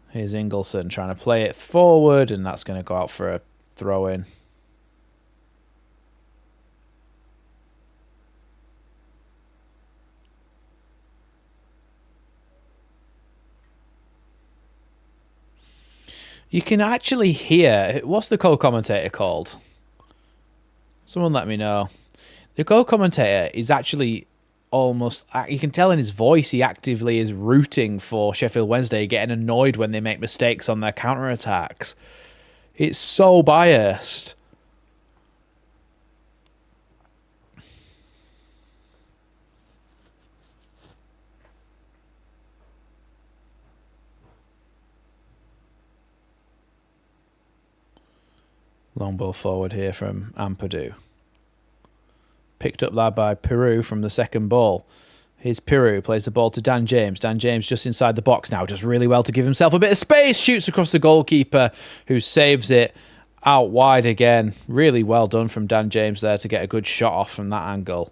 Here's Ingleson trying to play it forward, and that's going to go out for a throw-in. You can actually hear... What's the co-commentator called? Someone let me know. The co-commentator is actually almost... You can tell in his voice he actively is rooting for Sheffield Wednesday, getting annoyed when they make mistakes on their counter-attacks. It's so biased. Long ball forward here from Ampadu. Picked up there by Peru from the second ball. Here's Peru, plays the ball to Dan James. Dan James just inside the box now, does really well to give himself a bit of space. Shoots across the goalkeeper, who saves it out wide again. Really well done from Dan James there to get a good shot off from that angle.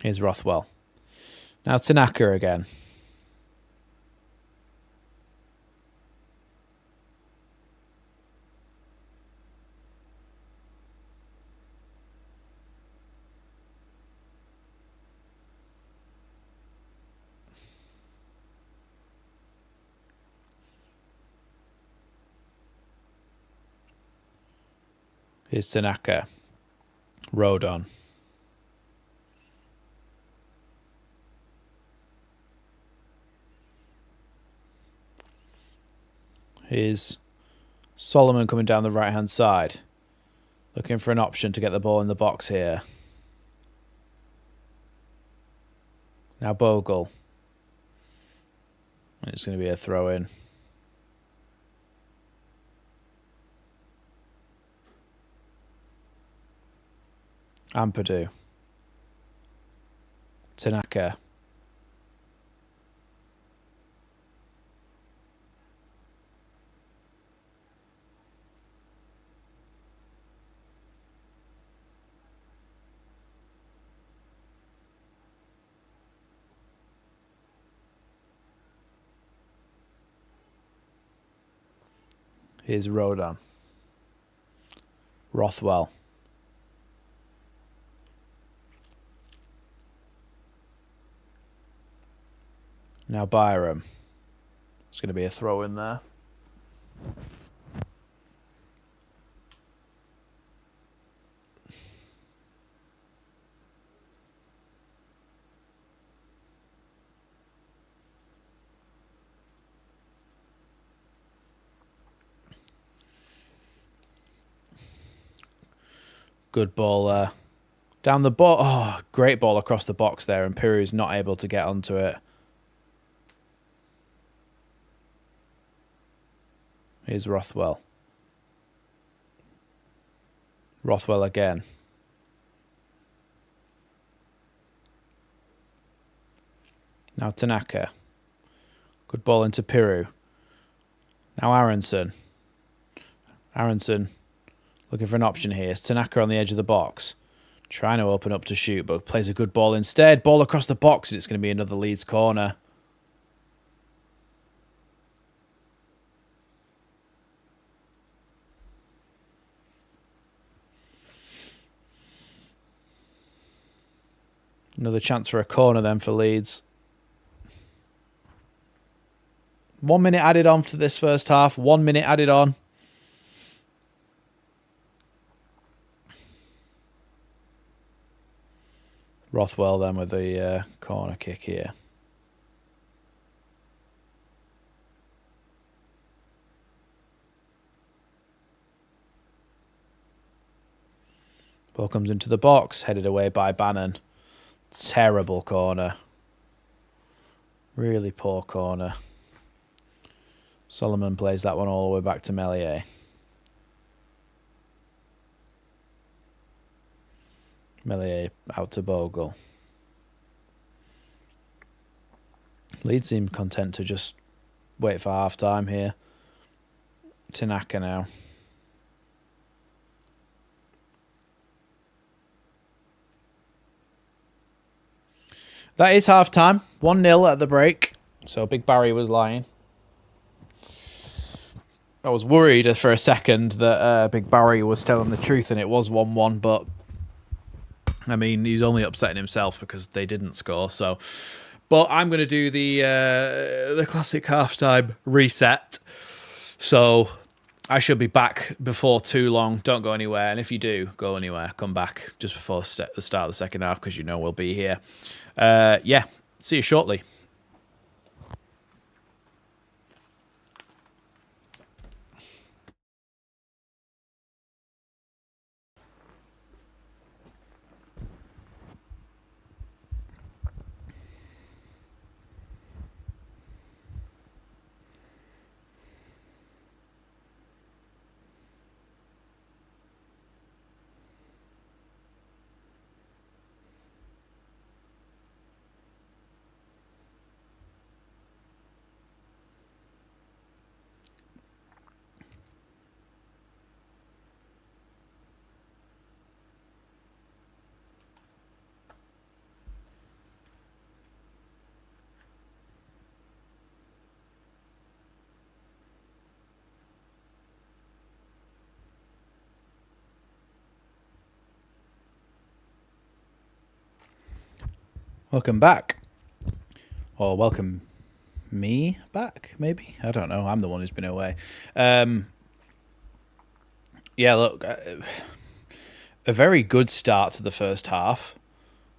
Here's Rothwell. Now Tanaka again. Here's Tanaka. Rodon. Here's Solomon coming down the right-hand side. Looking for an option to get the ball in the box here. Now Bogle. It's going to be a throw-in. Ampadu. Tanaka. Here's Rodon. Rothwell. Now Byram. It's going to be a throw in there. Good ball there. Down the ball. Oh, great ball across the box there, and Piru's not able to get onto it. Here's Rothwell. Rothwell again. Now Tanaka. Good ball into Piru. Now Aronson. Aronson looking for an option here. It's Tanaka on the edge of the box. Trying to open up to shoot, but plays a good ball instead. Ball across the box, and it's going to be another Leeds corner. Another chance for a corner then for Leeds. 1 minute added on to this first half. 1 minute added on. Rothwell then with the corner kick here. Ball comes into the box, headed away by Bannon. Terrible corner. Really poor corner. Solomon plays that one all the way back to Meslier. Meslier out to Bogle. Leeds seem content to just wait for half time here. Tanaka now. That is half time. 1-0 at the break. So Big Barry was lying. I was worried for a second that Big Barry was telling the truth and it was 1-1, but I mean, he's only upsetting himself because they didn't score. So, but I'm going to do the classic halftime reset. So I should be back before too long. Don't go anywhere. And if you do go anywhere, come back just before the start of the second half because you know we'll be here. Yeah, see you shortly. Welcome back. Or welcome me back, maybe? I don't know. I'm the one who's been away. Yeah, look, a very good start to the first half.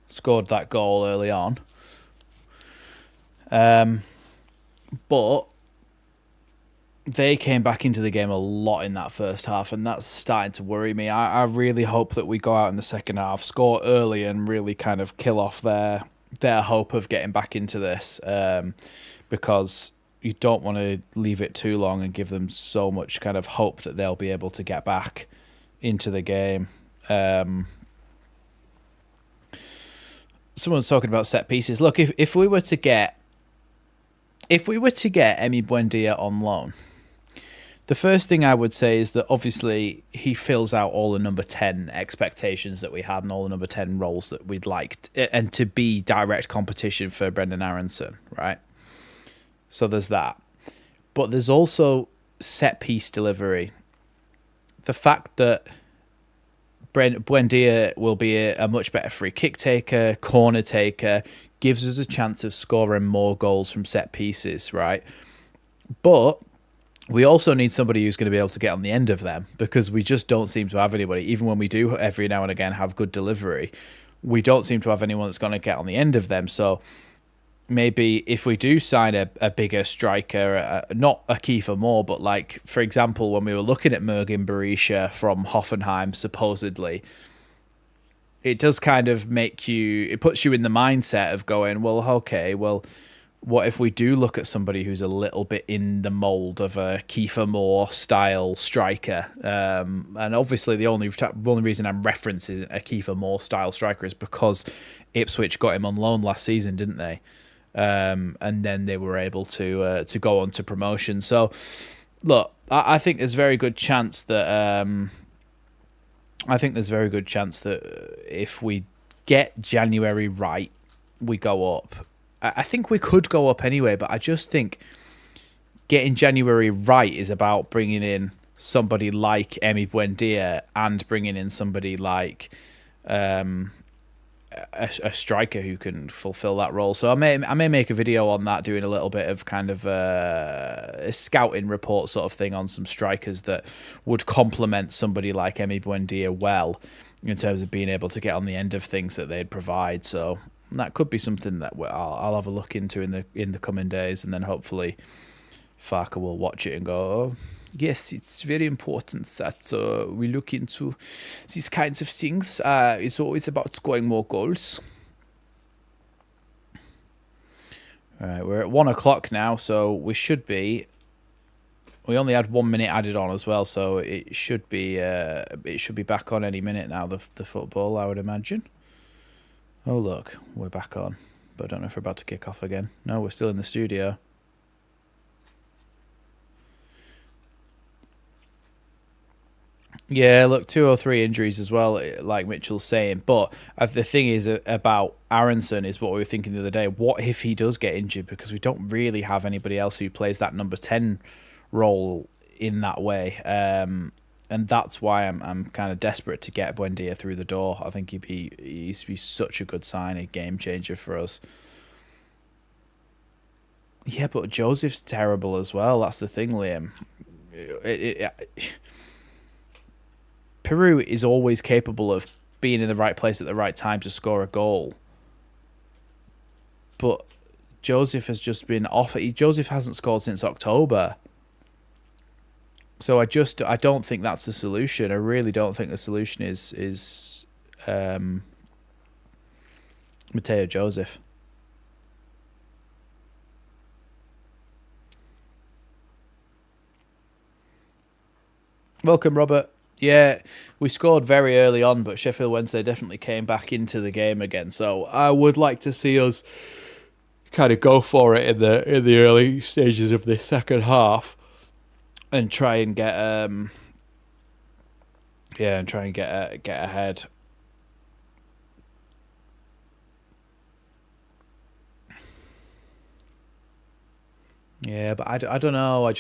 Scored that goal early on. But they came back into the game a lot in that first half, and that's starting to worry me. I really hope that we go out in the second half, score early, and really kind of kill off their hope of getting back into this, because you don't want to leave it too long and give them so much kind of hope that they'll be able to get back into the game. Someone's talking about set pieces. Look, if we were to get Emi Buendia on loan, the first thing I would say is that obviously he fills out all the number 10 expectations that we had and all the number 10 roles that we'd liked, and to be direct competition for Brendan Aronson, right? So there's that. But there's also set piece delivery. The fact that Buendia will be a much better free kick taker, corner taker, gives us a chance of scoring more goals from set pieces, right? But we also need somebody who's going to be able to get on the end of them, because we just don't seem to have anybody. Even when we do every now and again have good delivery, we don't seem to have anyone that's going to get on the end of them. So maybe if we do sign a bigger striker, not a Kiefer Moore, but like, for example, when we were looking at Mergin Berisha from Hoffenheim, supposedly, it does kind of it puts you in the mindset of going, well, okay, well, what if we do look at somebody who's a little bit in the mould of a Kiefer Moore style striker? And obviously the only reason I'm referencing a Kiefer Moore style striker is because Ipswich got him on loan last season, didn't they? And then they were able to go on to promotion. So, look, I think there's a very good chance that if we get January right, we go up. I think we could go up anyway, but I just think getting January right is about bringing in somebody like Emi Buendia and bringing in somebody like a striker who can fulfill that role. So I may make a video on that, doing a little bit of kind of a scouting report sort of thing on some strikers that would complement somebody like Emi Buendia well. in terms of being able to get on the end of things that they'd provide. So that could be something that I'll have a look into in the coming days, and then hopefully Farker will watch it and go, oh, yes, it's very important that we look into these kinds of things. It's always about scoring more goals. All right, we're at 1 o'clock now, so we should be. We only had 1 minute added on as well, so it should be back on any minute now. The football, I would imagine. Oh look, we're back on, but I don't know if we're about to kick off again. No, we're still in the studio. Yeah, look, 2 or 3 injuries as well, like Mitchell's saying. But the thing is about Aronson is what we were thinking the other day. What if he does get injured? Because we don't really have anybody else who plays that number 10 role in that way. And that's why I'm kind of desperate to get Buendia through the door. I think he'd be such a good sign, a game changer for us. Yeah, but Joseph's terrible as well. That's the thing, Liam. Peru is always capable of being in the right place at the right time to score a goal. But Joseph has just been off. Joseph hasn't scored since October. So I don't think that's the solution. I really don't think the solution is Mateo Joseph. Welcome, Robert. Yeah, we scored very early on, but Sheffield Wednesday definitely came back into the game again. So I would like to see us kind of go for it in the early stages of this second half, and try and get get ahead. Yeah, but I don't know.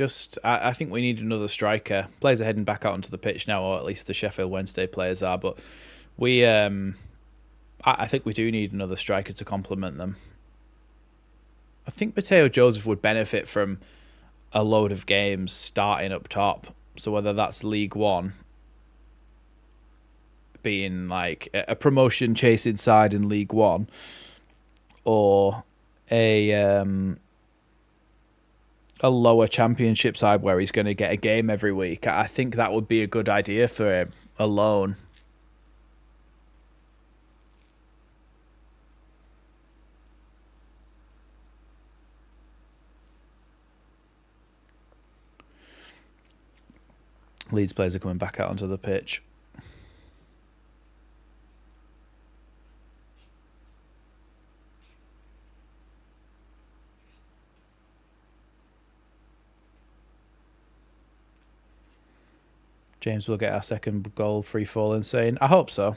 I think we need another striker. Players are heading back out onto the pitch now, or at least the Sheffield Wednesday players are. But I think we do need another striker to complement them. I think Mateo Joseph would benefit from a load of games starting up top. So whether that's League One, being like a promotion chasing side in League One, or a lower championship side where he's going to get a game every week. I think that would be a good idea for him alone. Leeds players are coming back out onto the pitch. James will get our second goal free fall insane. I hope so.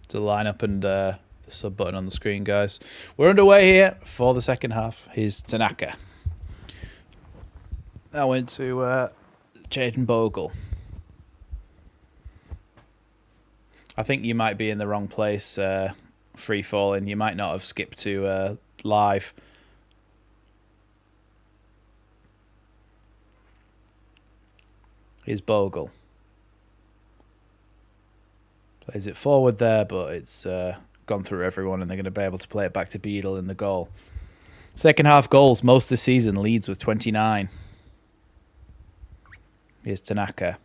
To line up and the sub button on the screen, guys. We're underway here for the second half. Here's Tanaka. I went to Jayden Bogle. I think you might be in the wrong place, free falling. You might not have skipped to live. Here's Bogle. Plays it forward there, but it's gone through everyone, and they're going to be able to play it back to Beadle in the goal. Second half goals, most this season, Leeds with 29. Here's Tanaka.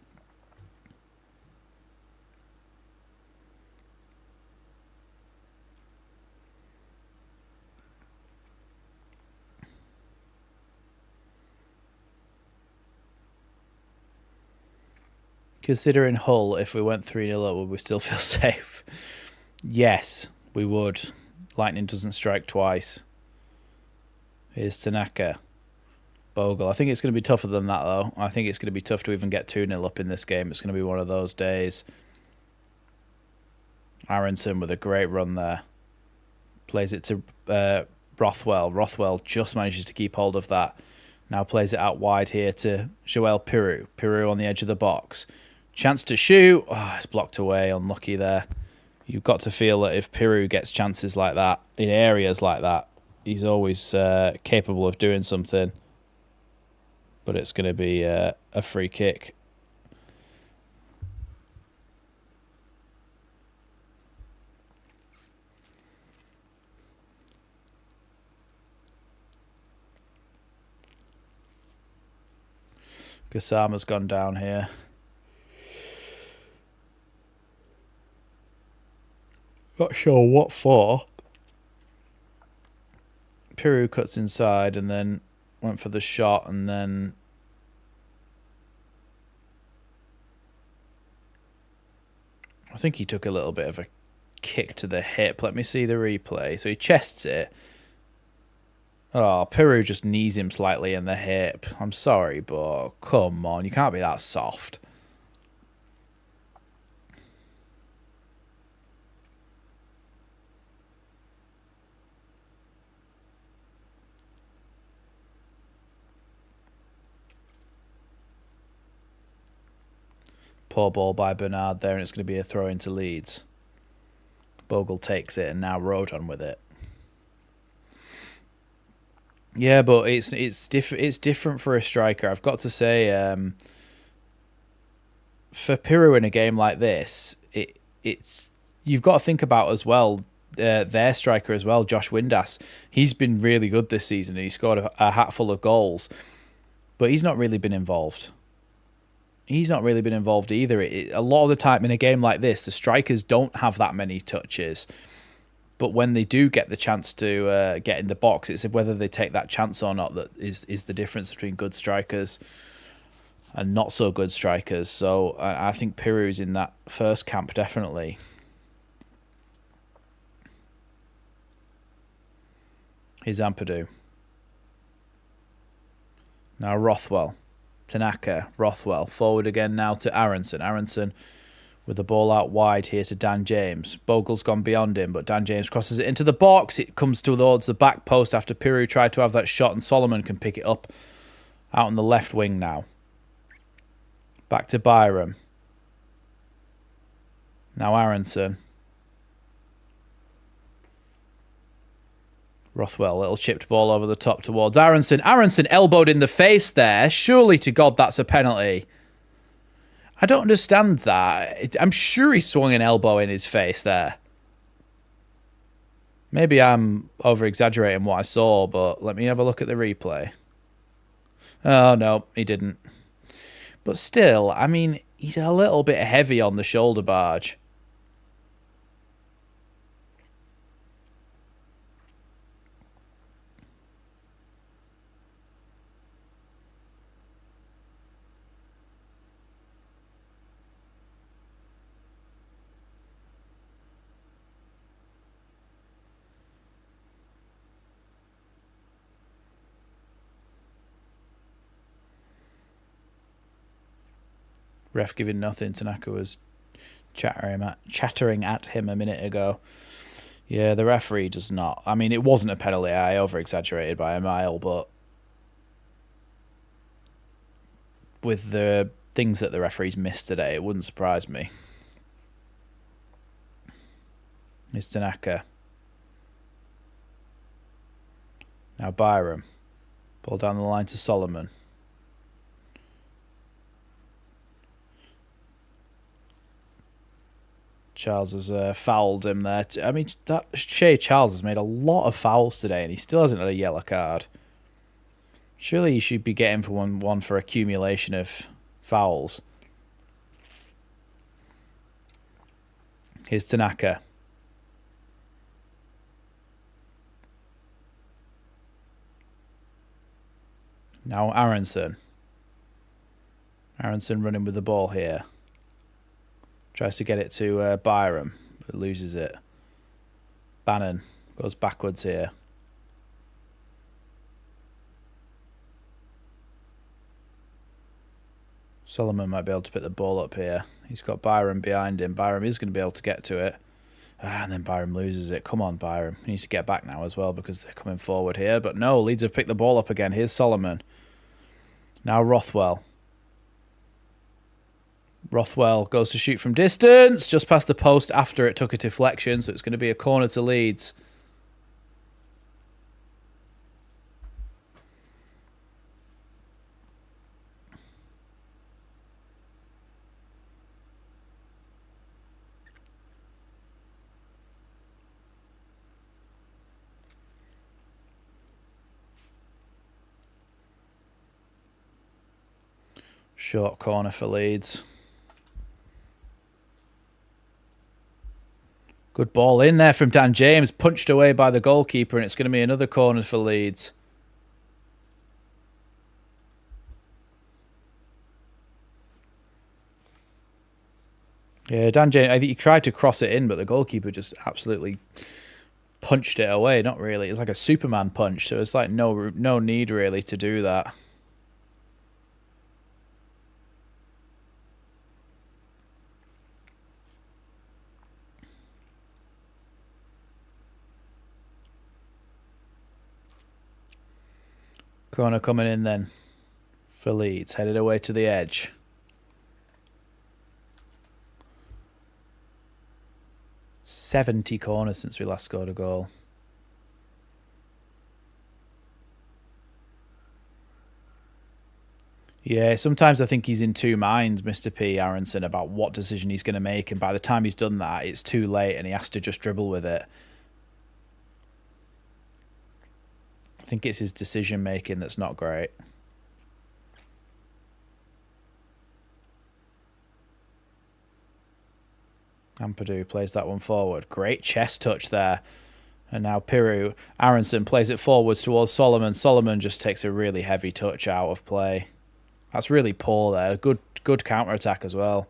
Considering Hull, if we went 3-0 up, would we still feel safe? Yes, we would. Lightning doesn't strike twice. Here's Tanaka. Bogle. I think it's going to be tougher than that, though. I think it's going to be tough to even get 2-0 up in this game. It's going to be one of those days. Aronson with a great run there. Plays it to Rothwell. Rothwell just manages to keep hold of that. Now plays it out wide here to Joel Piroux. Piroux on the edge of the box. Chance to shoot. Oh, it's blocked away. Unlucky there. You've got to feel that if Piroux gets chances like that, in areas like that, he's always capable of doing something. But it's going to be a free kick. Gassama's gone down here. Not sure what for. Piroux cuts inside and then went for the shot and then... I think he took a little bit of a kick to the hip. Let me see the replay. So he chests it. Oh, Piroux just knees him slightly in the hip. I'm sorry, but come on. You can't be that soft. Poor ball by Bernard there, and it's going to be a throw into Leeds. Bogle takes it, and now Rodon with it. Yeah, but it's different for a striker. I've got to say, for Piroux in a game like this, it's you've got to think about as well their striker as well, Josh Windass. He's been really good this season, and he scored a hatful of goals, but he's not really been involved. He's not really been involved either. A lot of the time in a game like this, the strikers don't have that many touches. But when they do get the chance to get in the box, it's whether they take that chance or not that is the difference between good strikers and not so good strikers. So I think Piroux's in that first camp, definitely. Here's Ampadu. Now Rothwell. Tanaka, Rothwell. Forward again now to Aronson. Aronson with the ball out wide here to Dan James. Bogle's gone beyond him, but Dan James crosses it into the box. It comes towards the back post after Piroux tried to have that shot, and Solomon can pick it up out on the left wing now. Back to Byram. Now Aronson. Rothwell, little chipped ball over the top towards Aronson. Aronson elbowed in the face there. Surely to God that's a penalty. I don't understand that. I'm sure he swung an elbow in his face there. Maybe I'm over-exaggerating what I saw, but let me have a look at the replay. Oh, no, he didn't. But still, I mean, he's a little bit heavy on the shoulder barge. Ref giving nothing. Tanaka was chattering at him a minute ago. Yeah, the referee does not. I mean, it wasn't a penalty. I over-exaggerated by a mile, but with the things that the referees missed today, it wouldn't surprise me. It's Tanaka. Now Byram. Ball down the line to Solomon. Charles has fouled him there. I mean, Shea Charles has made a lot of fouls today, and he still hasn't had a yellow card. Surely he should be getting for one for accumulation of fouls. Here's Tanaka. Now Aronson. Aronson running with the ball here. Tries to get it to Byram, but loses it. Bannon goes backwards here. Solomon might be able to pick the ball up here. He's got Byram behind him. Byram is going to be able to get to it. And then Byram loses it. Come on, Byram. He needs to get back now as well because they're coming forward here. But no, Leeds have picked the ball up again. Here's Solomon. Now Rothwell. Rothwell goes to shoot from distance, just past the post after it took a deflection, so it's going to be a corner to Leeds. Short corner for Leeds. Good ball in there from Dan James, punched away by the goalkeeper, and it's going to be another corner for Leeds. Yeah, Dan James, I think he tried to cross it in, but the goalkeeper just absolutely punched it away. Not really. It's like a Superman punch, so it's like no need really to do that. Corner coming in then for Leeds, headed away to the edge. "70 corners since we last scored a goal. Yeah, sometimes I think he's in two minds, Mr. P. Aronson, about what decision he's going to make, and by the time he's done that, it's too late and he has to just dribble with it. I think it's his decision making that's not great. Ampadu plays that one forward. Great chest touch there. And now Piru. Aronson plays it forwards towards Solomon. Solomon just takes a really heavy touch out of play. That's really poor there. Good counter-attack as well.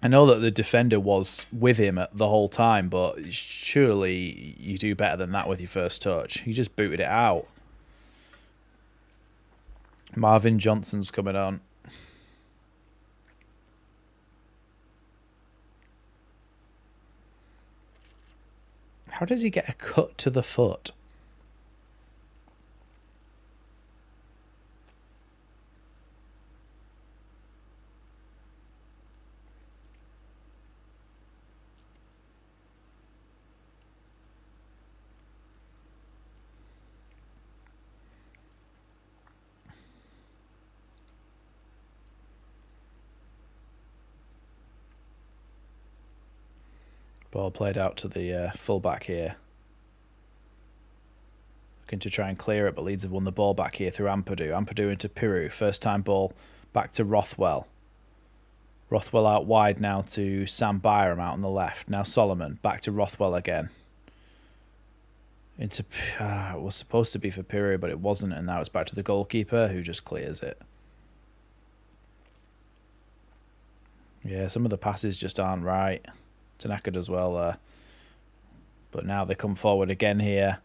I know that the defender was with him the whole time, but surely you do better than that with your first touch. He just booted it out. Marvin Johnson's coming on. How does he get a cut to the foot? Ball played out to the full-back here. Looking to try and clear it, but Leeds have won the ball back here through Ampadu. Ampadu into Piru. First time ball back to Rothwell. Rothwell out wide now to Sam Byram out on the left. Now Solomon. Back to Rothwell again. It was supposed to be for Piru, but it wasn't, and now it's back to the goalkeeper, who just clears it. Yeah, some of the passes just aren't right. It's knackered as well there. But now they come forward again here.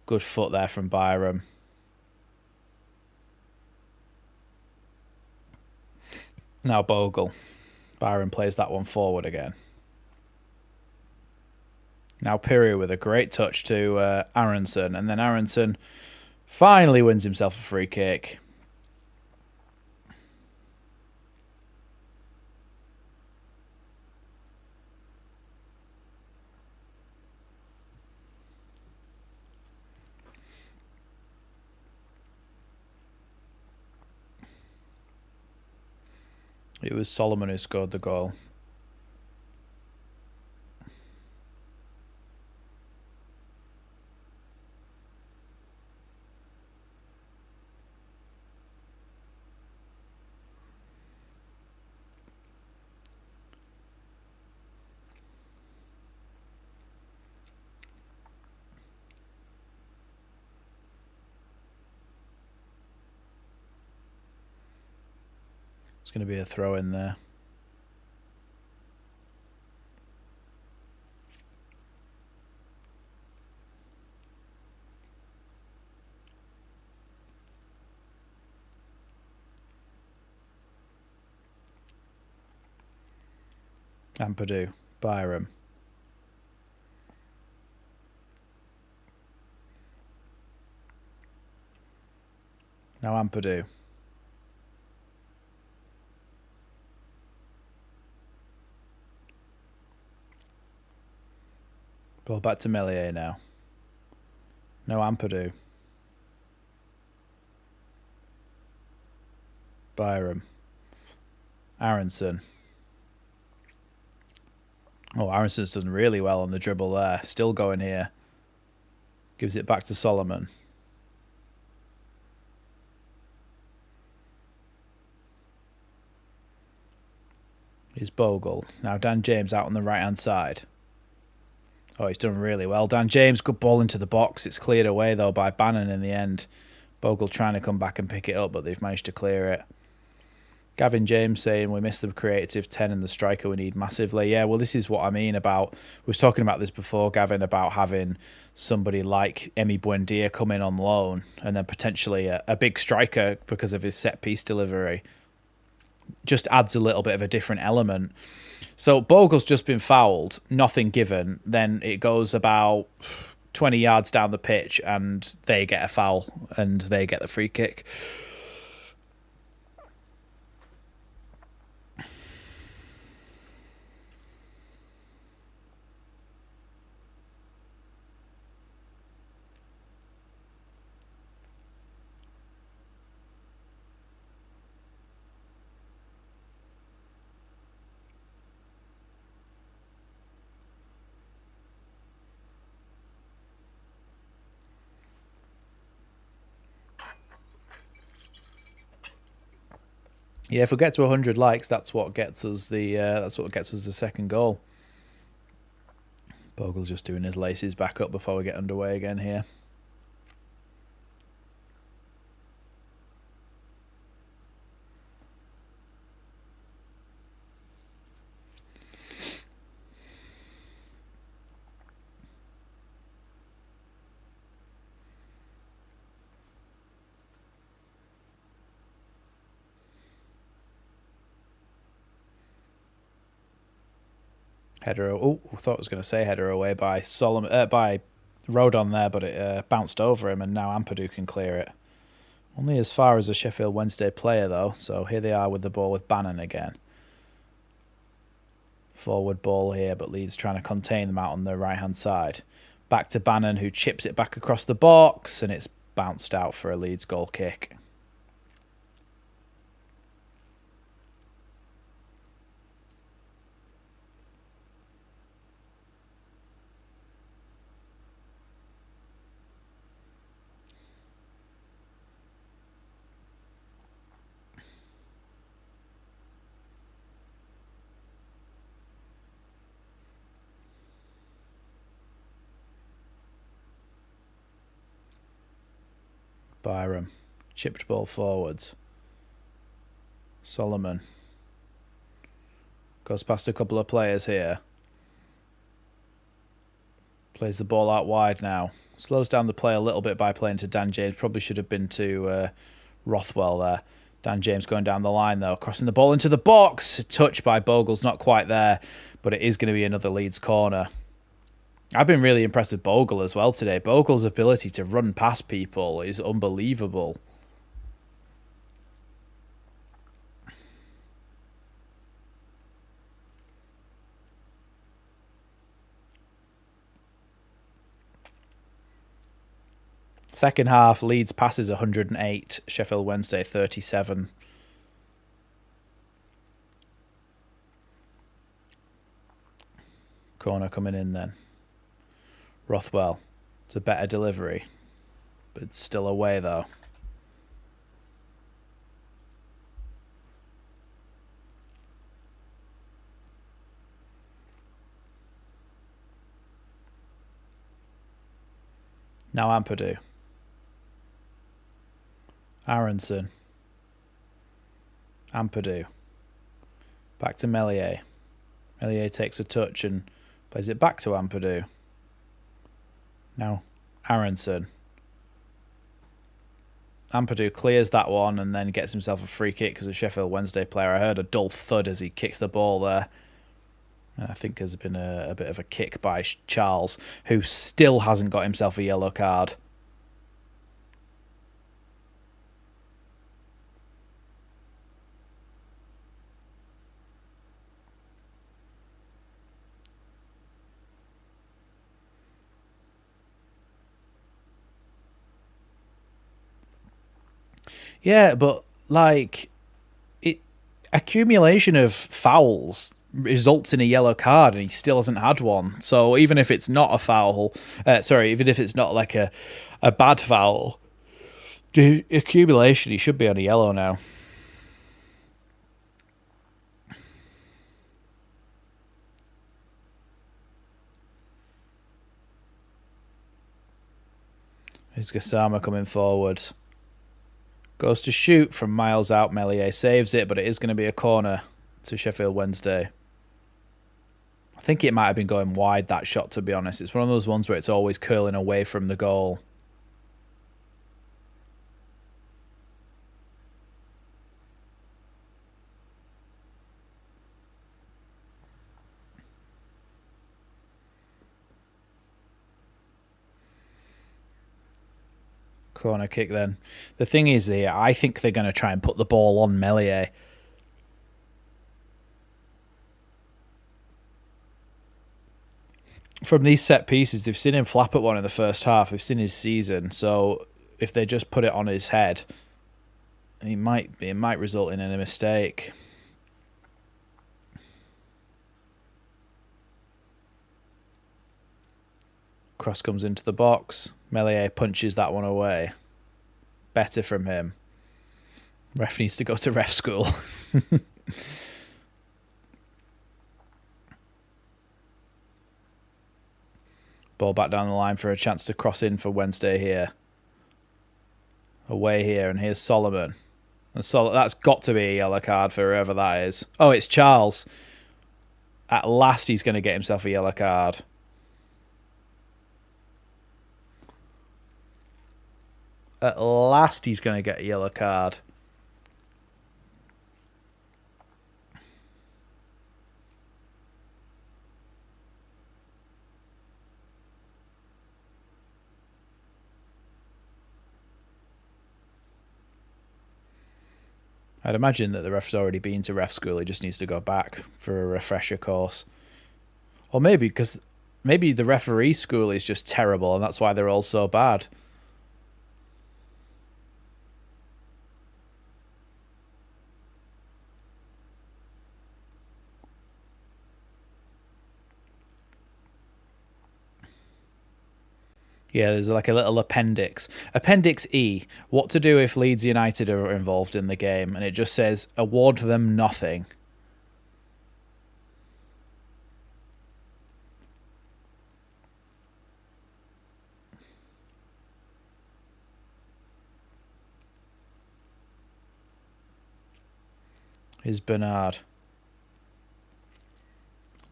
Good foot there from Byram. Now Bogle. Byram plays that one forward again. Now Piru with a great touch to Aronson. And then Aronson finally wins himself a free kick. It was Solomon who scored the goal. It's going to be a throw in there. Ampadu, Byram. Now Ampadu. Ball back to Melier now. No Ampadu. Byram. Aronson. Oh, Aronson's done really well on the dribble there. Still going here. Gives it back to Solomon. Here's Bogle. Now Dan James out on the right-hand side. Oh, he's done really well. Dan James, good ball into the box. It's cleared away, though, by Bannon in the end. Bogle trying to come back and pick it up, but they've managed to clear it. Gavin James saying we missed the creative 10 and the striker we need massively. Yeah, well, this is what I mean about... We was talking about this before, Gavin, about having somebody like Emi Buendia come in on loan and then potentially a big striker because of his set-piece delivery. Just adds a little bit of a different element. So Bogle's just been fouled, nothing given. Then it goes about 20 yards down the pitch and they get a foul and they get the free kick. Yeah, if we get to 100 likes, that's what gets us the second goal. Bogle's just doing his laces back up before we get underway again here. Header. Oh, I thought I was going to say header away by Solomon, by Rodon there, but it bounced over him, and now Ampadu can clear it. Only as far as a Sheffield Wednesday player, though, so here they are with the ball with Bannon again. Forward ball here, but Leeds trying to contain them out on the right-hand side. Back to Bannon, who chips it back across the box, and it's bounced out for a Leeds goal kick. Byram. Chipped ball forwards. Solomon. Goes past a couple of players here. Plays the ball out wide now. Slows down the play a little bit by playing to Dan James. Probably should have been to Rothwell there. Dan James going down the line, though. Crossing the ball into the box. Touch by Bogle's not quite there, but it is going to be another Leeds corner. I've been really impressed with Bogle as well today. Bogle's ability to run past people is unbelievable. Second half, Leeds passes 108, Sheffield Wednesday 37. Corner coming in then. Rothwell. It's a better delivery, but it's still away though. Now Ampadu. Aronson. Ampadu. Back to Melier. Melier takes a touch and plays it back to Ampadu. Now Aronson. Ampadu clears that one and then gets himself a free kick because a Sheffield Wednesday player. I heard a dull thud as he kicked the ball there. And I think there's been a bit of a kick by Charles, who still hasn't got himself a yellow card. Yeah, but like it, accumulation of fouls results in a yellow card, and he still hasn't had one. So even if it's not a foul, even if it's not like a bad foul, the accumulation, he should be on a yellow now. Here's Gassama coming forward. Goes to shoot from miles out. Meslier saves it, but it is going to be a corner to Sheffield Wednesday. I think it might have been going wide, that shot, to be honest. It's one of those ones where it's always curling away from the goal. Corner kick then. The thing is here, I think they're going to try and put the ball on Meslier. From these set pieces, they've seen him flap at one in the first half. They've seen his season. So if they just put it on his head, it might result in a mistake. Cross comes into the box. Meslier punches that one away. Better from him. Ref needs to go to ref school. Ball back down the line for a chance to cross in for Wednesday here. Away here, and here's Solomon. And that's got to be a yellow card for whoever that is. Oh, it's Charles. At last he's going to get himself a yellow card. At last he's going to get a yellow card. I'd imagine that the ref's already been to ref school. He just needs to go back for a refresher course. Or maybe the referee school is just terrible and that's why they're all so bad. Yeah, there's like a little appendix. Appendix E, what to do if Leeds United are involved in the game, and it just says, award them nothing. Here's Bernard.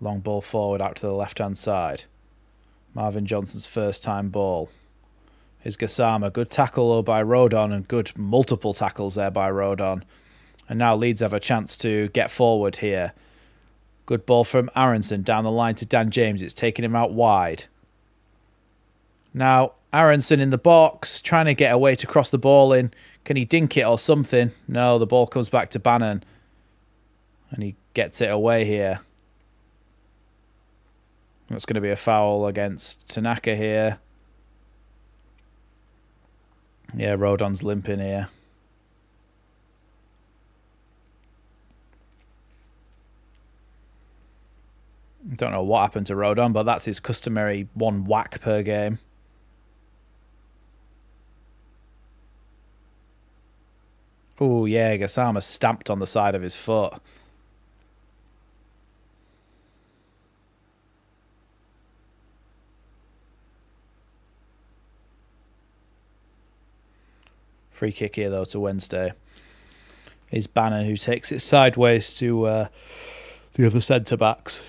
Long ball forward out to the left-hand side. Marvin Johnson's first time ball. Here's Gassama. Good tackle by Rodon and good multiple tackles there by Rodon. And now Leeds have a chance to get forward here. Good ball from Aronson down the line to Dan James. It's taking him out wide. Now Aronson in the box, trying to get away to cross the ball in. Can he dink it or something? No, the ball comes back to Bannon. And he gets it away here. That's going to be a foul against Tanaka here. Yeah, Rodon's limping here. Don't know what happened to Rodon, but that's his customary one whack per game. Oh, yeah, Gassama stamped on the side of his foot. Free kick here, though, to Wednesday. Is Bannon, who takes it sideways to the other centre-backs.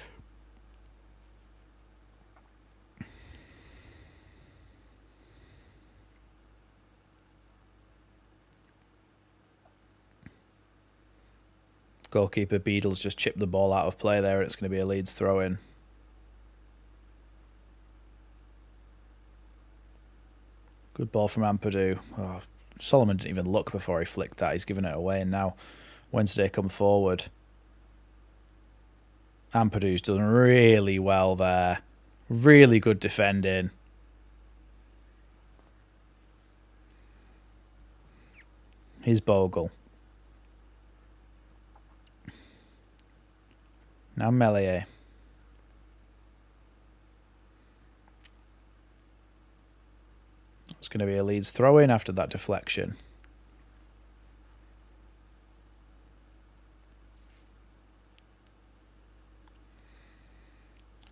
Goalkeeper Beadle's just chipped the ball out of play there, and it's going to be a Leeds throw-in. Good ball from Ampadu. Oh, Solomon didn't even look before he flicked that. He's given it away, and now Wednesday come forward. Ampadu's done really well there. Really good defending. Here's Bogle. Now Melier. It's going to be a Leeds throw-in after that deflection.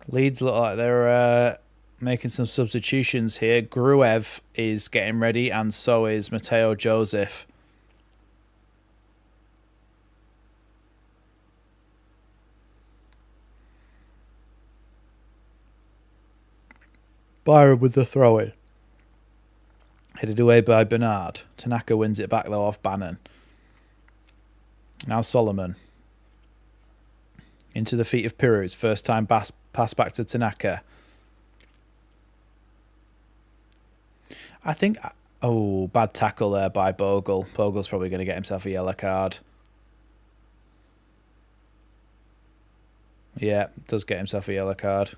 Leeds look like they're making some substitutions here. Gruev is getting ready, and so is Mateo Joseph. Byron with the throw-in. Headed away by Bernard. Tanaka wins it back though off Bannon. Now Solomon. Into the feet of Pirous. First time pass back to Tanaka. I think... Oh, bad tackle there by Bogle. Bogle's probably going to get himself a yellow card. Yeah, does get himself a yellow card.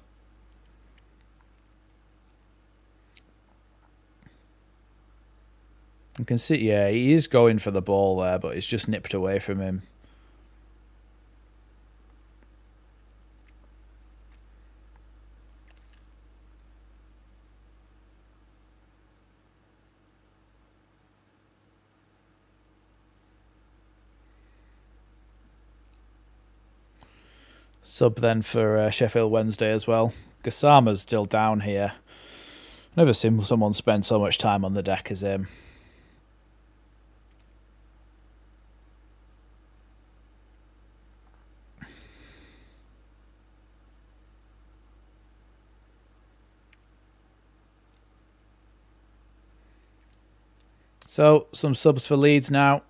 You can see, yeah, he is going for the ball there, but it's just nipped away from him. Sub then for Sheffield Wednesday as well. Gassama's still down here. Never seen someone spend so much time on the deck as him. So, some subs for Leeds now.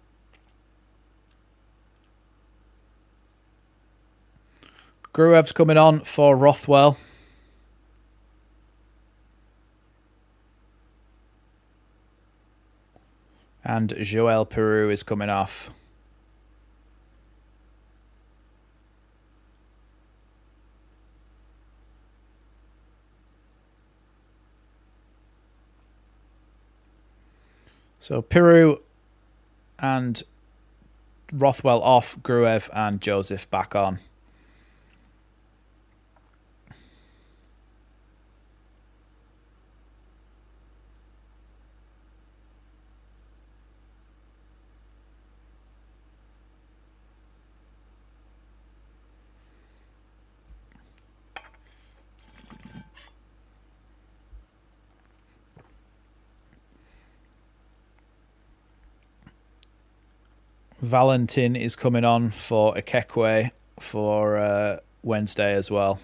Gruev's coming on for Rothwell. And Joel Peru is coming off. So Peru and Rothwell off, Gruev and Joseph back on. Valentin is coming on for Ikekwe for Wednesday as well.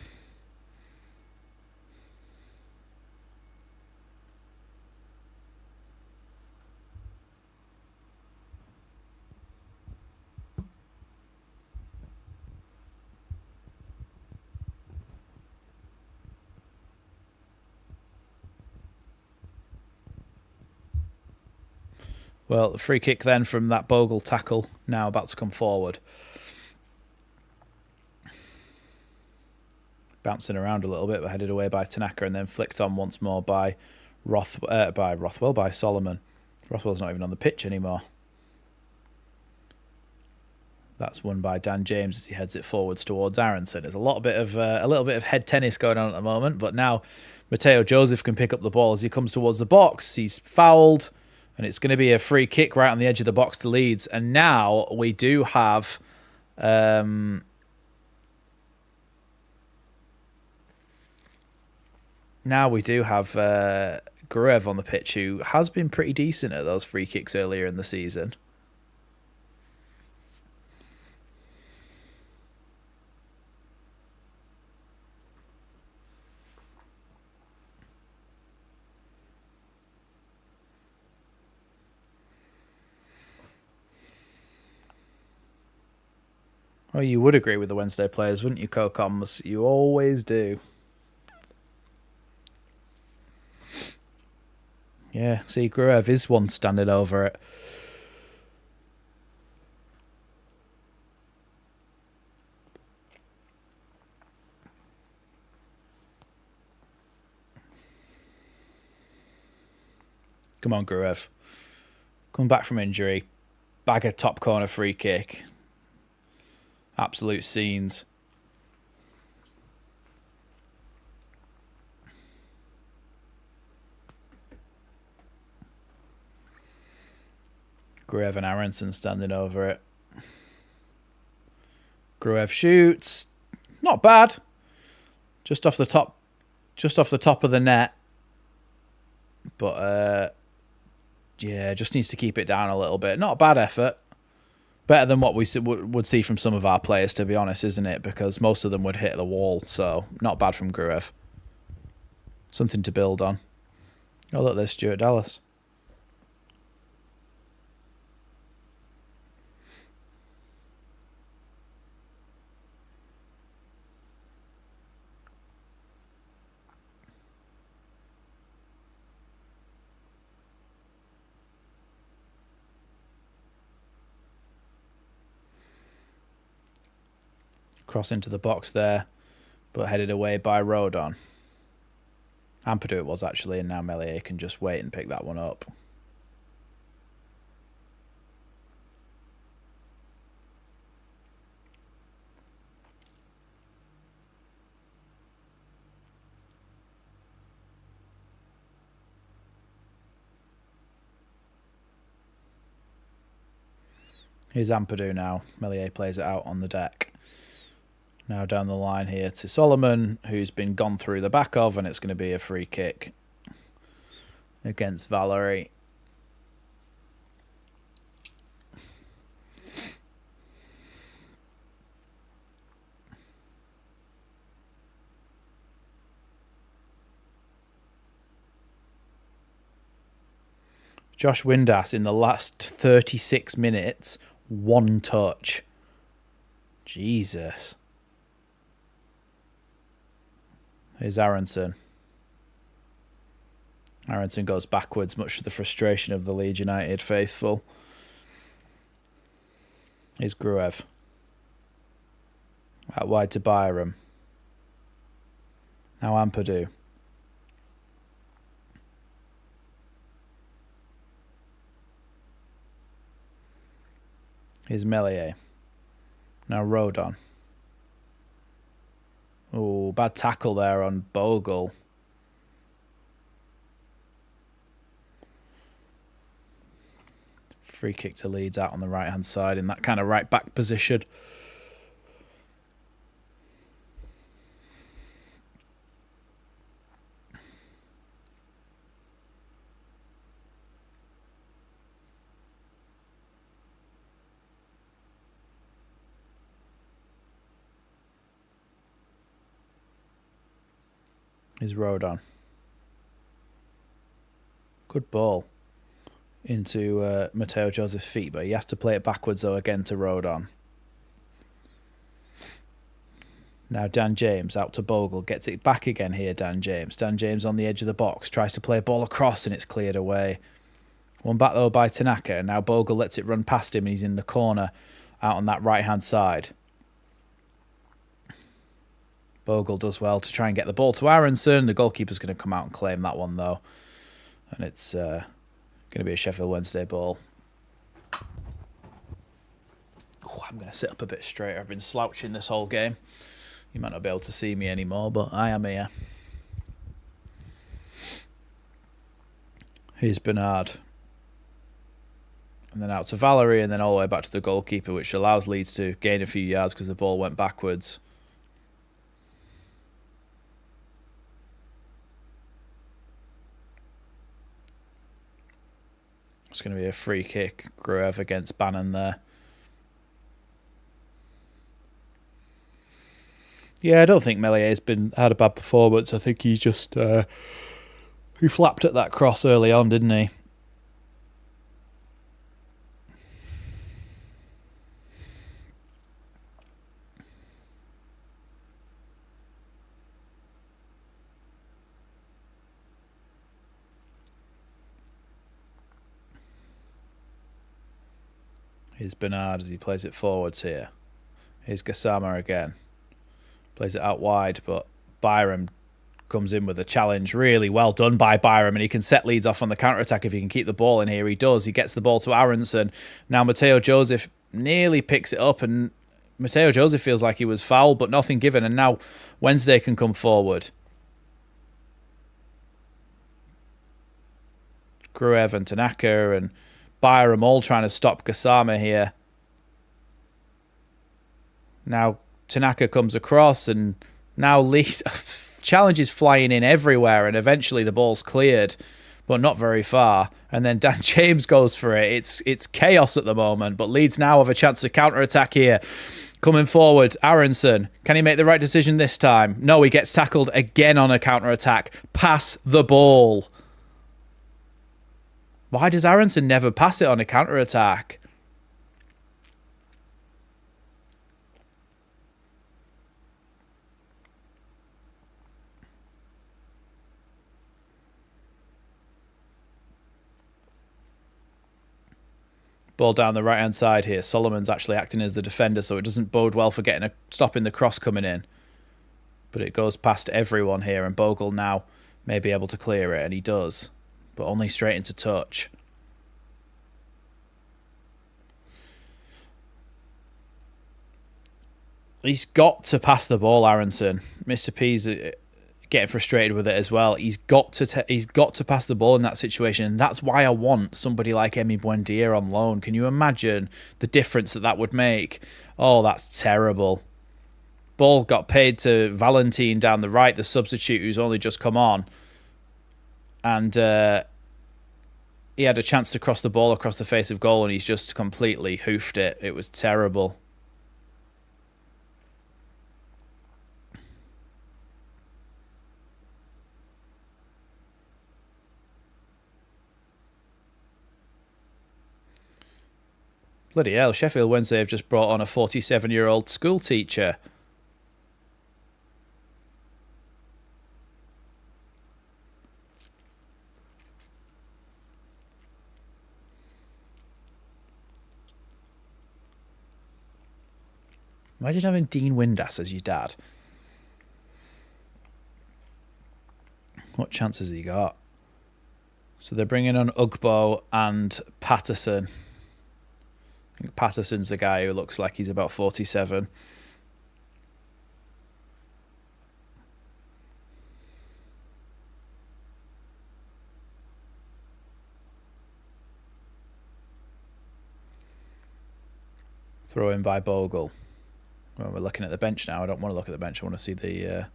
Well, the free kick then from that Bogle tackle, now about to come forward. Bouncing around a little bit, but headed away by Tanaka and then flicked on once more by Solomon. Rothwell's not even on the pitch anymore. That's won by Dan James as he heads it forwards towards Aronson. There's a little bit of head tennis going on at the moment, but now Mateo Joseph can pick up the ball as he comes towards the box. He's fouled. And it's going to be a free kick right on the edge of the box to Leeds. And now we do have... now we do have Gruev on the pitch, who has been pretty decent at those free kicks earlier in the season. Oh, you would agree with the Wednesday players, wouldn't you, Cocoms? You always do. Yeah, see, Gruev is one standing over it. Come on, Gruev. Come back from injury. bag a top corner free kick. Absolute scenes. Gruev and Aronson standing over it. Gruev shoots. Not bad. Just off the top of the net. But yeah, just needs to keep it down a little bit. Not a bad effort. Better than what we would see from some of our players, to be honest, isn't it? Because most of them would hit the wall. So not bad from Gruev. Something to build on. Oh, look, there's Stuart Dallas. Cross into the box there, but headed away by Rodon. Ampadu it was actually, and now Meslier can just wait and pick that one up. Here's Ampadu now. Meslier plays it out on the deck. Now down the line here to Solomon, who's been gone through the back of, and it's going to be a free kick against Valerie. Josh Windass in the last 36 minutes, 1 touch. Jesus. Here's Aronson. Aronson goes backwards, much to the frustration of the Leeds United faithful. Here's Gruev. Out wide to Byram. Now Ampadu. Here's Meslier. Now Rodon. Oh, bad tackle there on Bogle. Free kick to Leeds out on the right-hand side in that kind of right-back position. Is Rodon. Good ball into Mateo Joseph's feet, but he has to play it backwards though again to Rodon. Now Dan James out to Bogle, gets it back again here, Dan James. Dan James on the edge of the box, tries to play a ball across and it's cleared away. One back though by Tanaka, and now Bogle lets it run past him and he's in the corner out on that right-hand side. Bogle does well to try and get the ball to Aronson. The goalkeeper's going to come out and claim that one, though. And it's going to be a Sheffield Wednesday ball. Oh, I'm going to sit up a bit straighter. I've been slouching this whole game. You might not be able to see me anymore, but I am here. Here's Bernard. And then out to Valerie, and then all the way back to the goalkeeper, which allows Leeds to gain a few yards because the ball went backwards. It's going to be a free kick. Gruev against Bannon there. Yeah, I don't think Mellier's had a bad performance. I think he just he flapped at that cross early on, didn't he? Here's Bernard as he plays it forwards here. Here's Gassama again. Plays it out wide, but Byram comes in with a challenge. Really well done by Byram, and he can set Leeds off on the counter-attack if he can keep the ball in here. He does. He gets the ball to Aronson. Now Mateo Joseph nearly picks it up, and Mateo Joseph feels like he was fouled, but nothing given, and now Wednesday can come forward. Gruev and Tanaka and Byram all trying to stop Gassama here. Now Tanaka comes across, and now Leeds challenges flying in everywhere, and eventually the ball's cleared, but not very far. And then Dan James goes for it. It's chaos at the moment, but Leeds now have a chance to counter-attack here. Coming forward, Aronson. Can he make the right decision this time? No, he gets tackled again on a counter-attack. Pass the ball. Why does Aronson never pass it on a counter-attack? Ball down the right-hand side here. Solomon's actually acting as the defender, so it doesn't bode well for stopping the cross coming in. But it goes past everyone here, and Bogle now may be able to clear it, and he does. But only straight into touch. He's got to pass the ball, Aronson. Mr. P's getting frustrated with it as well. He's got to pass the ball in that situation, and that's why I want somebody like Emi Buendia on loan. Can you imagine the difference that would make? Oh, that's terrible. Ball got paid to Valentin down the right, the substitute who's only just come on. And he had a chance to cross the ball across the face of goal, and he's just completely hoofed it. It was terrible. Bloody hell, Sheffield Wednesday have just brought on a 47-year-old school teacher. Imagine having Dean Windass as your dad. What chance has he got? So they're bringing on Ugbo and Patterson. I think Patterson's the guy who looks like he's about 47. Throw in by Bogle. Well, we're looking at the bench now. I don't want to look at the bench. I want to see the...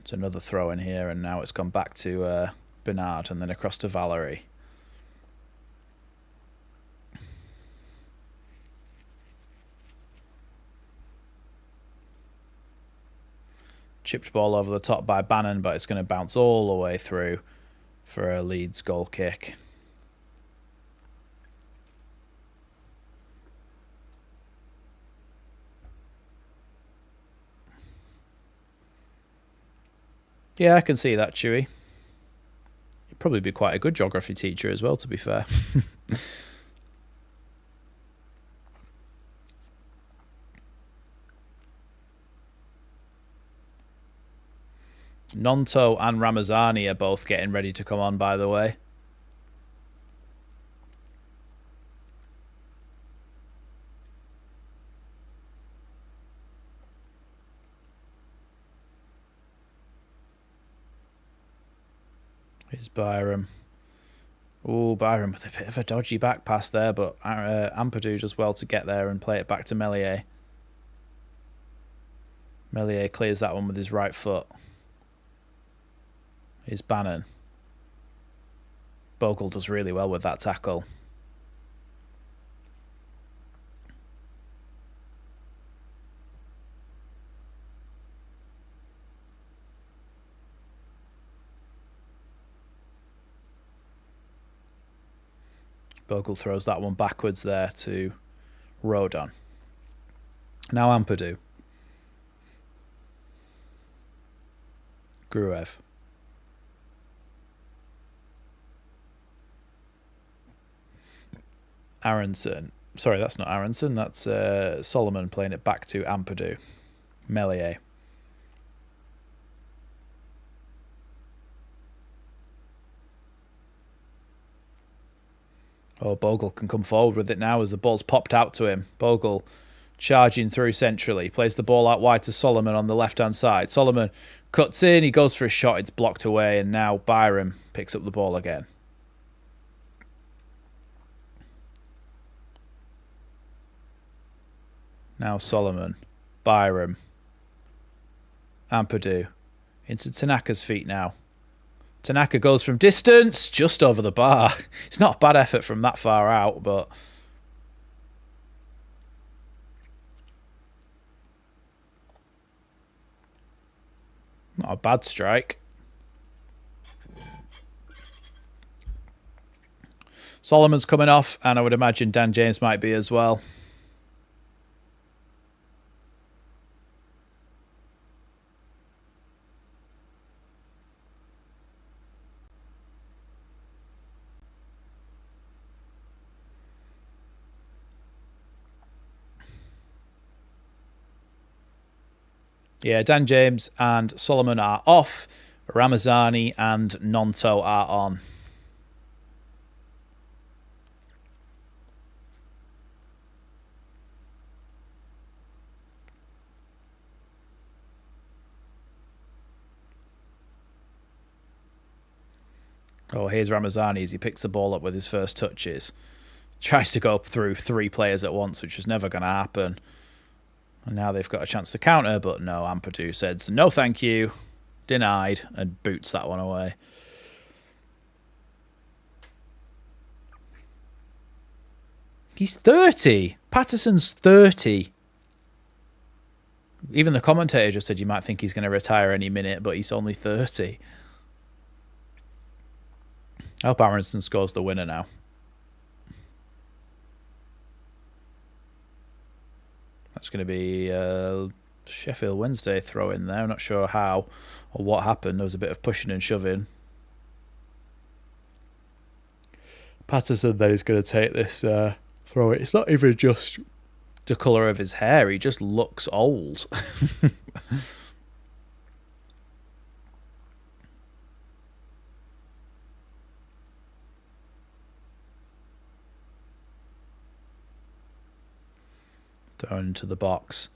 It's another throw in here, and now it's gone back to Bernard and then across to Valerie. Chipped ball over the top by Bannon, but it's going to bounce all the way through for a Leeds goal kick. Yeah, I can see that, Chewy. You'd probably be quite a good geography teacher as well, to be fair. Nonto and Ramazani are both getting ready to come on, by the way. Here's Byram. Oh, Byram with a bit of a dodgy back pass there, but Ampadu does well to get there and play it back to Meslier. Meslier clears that one with his right foot. Here's Bannon. Bogle does really well with that tackle. Bogle throws that one backwards there to Rodon. Now Ampadu. Gruev. Aronson. Sorry, that's not Aronson. That's Solomon playing it back to Ampadu. Meslier. Oh, Bogle can come forward with it now as the ball's popped out to him. Bogle charging through centrally. Plays the ball out wide to Solomon on the left-hand side. Solomon cuts in. He goes for a shot. It's blocked away. And now Byram picks up the ball again. Now Solomon. Byram. Ampadu. Into Tanaka's feet now. Tanaka goes from distance, just over the bar. It's not a bad effort from that far out, but... not a bad strike. Solomon's coming off, and I would imagine Dan James might be as well. Yeah, Dan James and Solomon are off. Ramazani and Nonto are on. Oh, here's Ramazani as he picks the ball up with his first touches. Tries to go through 3 players at once, which was never going to happen. And now they've got a chance to counter, but no, Ampadu says, no thank you, denied, and boots that one away. He's 30. Patterson's 30. Even the commentator just said you might think he's going to retire any minute, but he's only 30. I hope Aronson scores the winner now. That's going to be Sheffield Wednesday throw in there. I'm not sure how or what happened. There was a bit of pushing and shoving. Patterson then is going to take this throw. It's not even just the colour of his hair. He just looks old. Thrown into the box.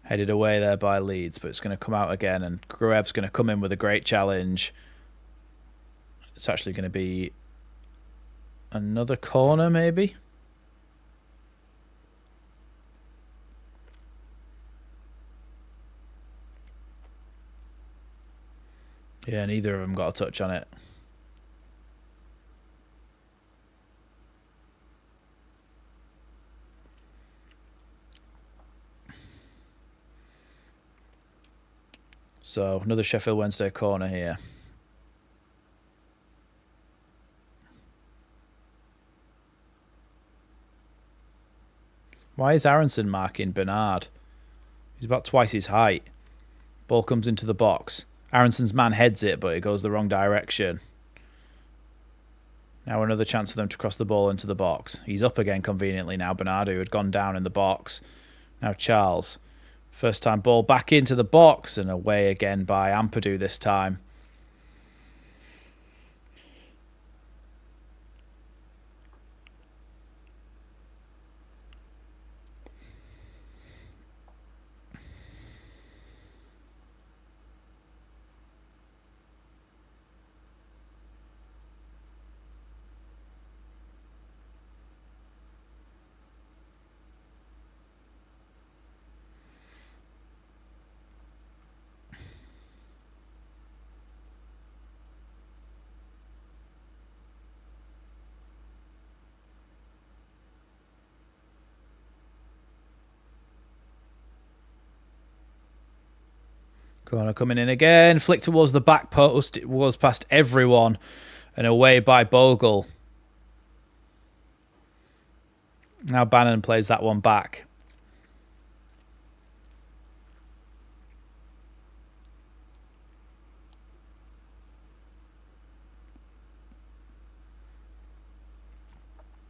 Headed away there by Leeds, but it's going to come out again, and Gruev's going to come in with a great challenge. It's actually going to be another corner, maybe? Yeah, neither of them got a touch on it. So, another Sheffield Wednesday corner here. Why is Aronson marking Bernard? He's about twice his height. Ball comes into the box. Aronson's man heads it, but it goes the wrong direction. Now another chance for them to cross the ball into the box. He's up again conveniently now, Bernard, who had gone down in the box. Now Charles. First time ball back into the box and away again by Ampadu this time. Corner coming in again. Flick towards the back post. It was past everyone. And away by Bogle. Now Bannon plays that one back.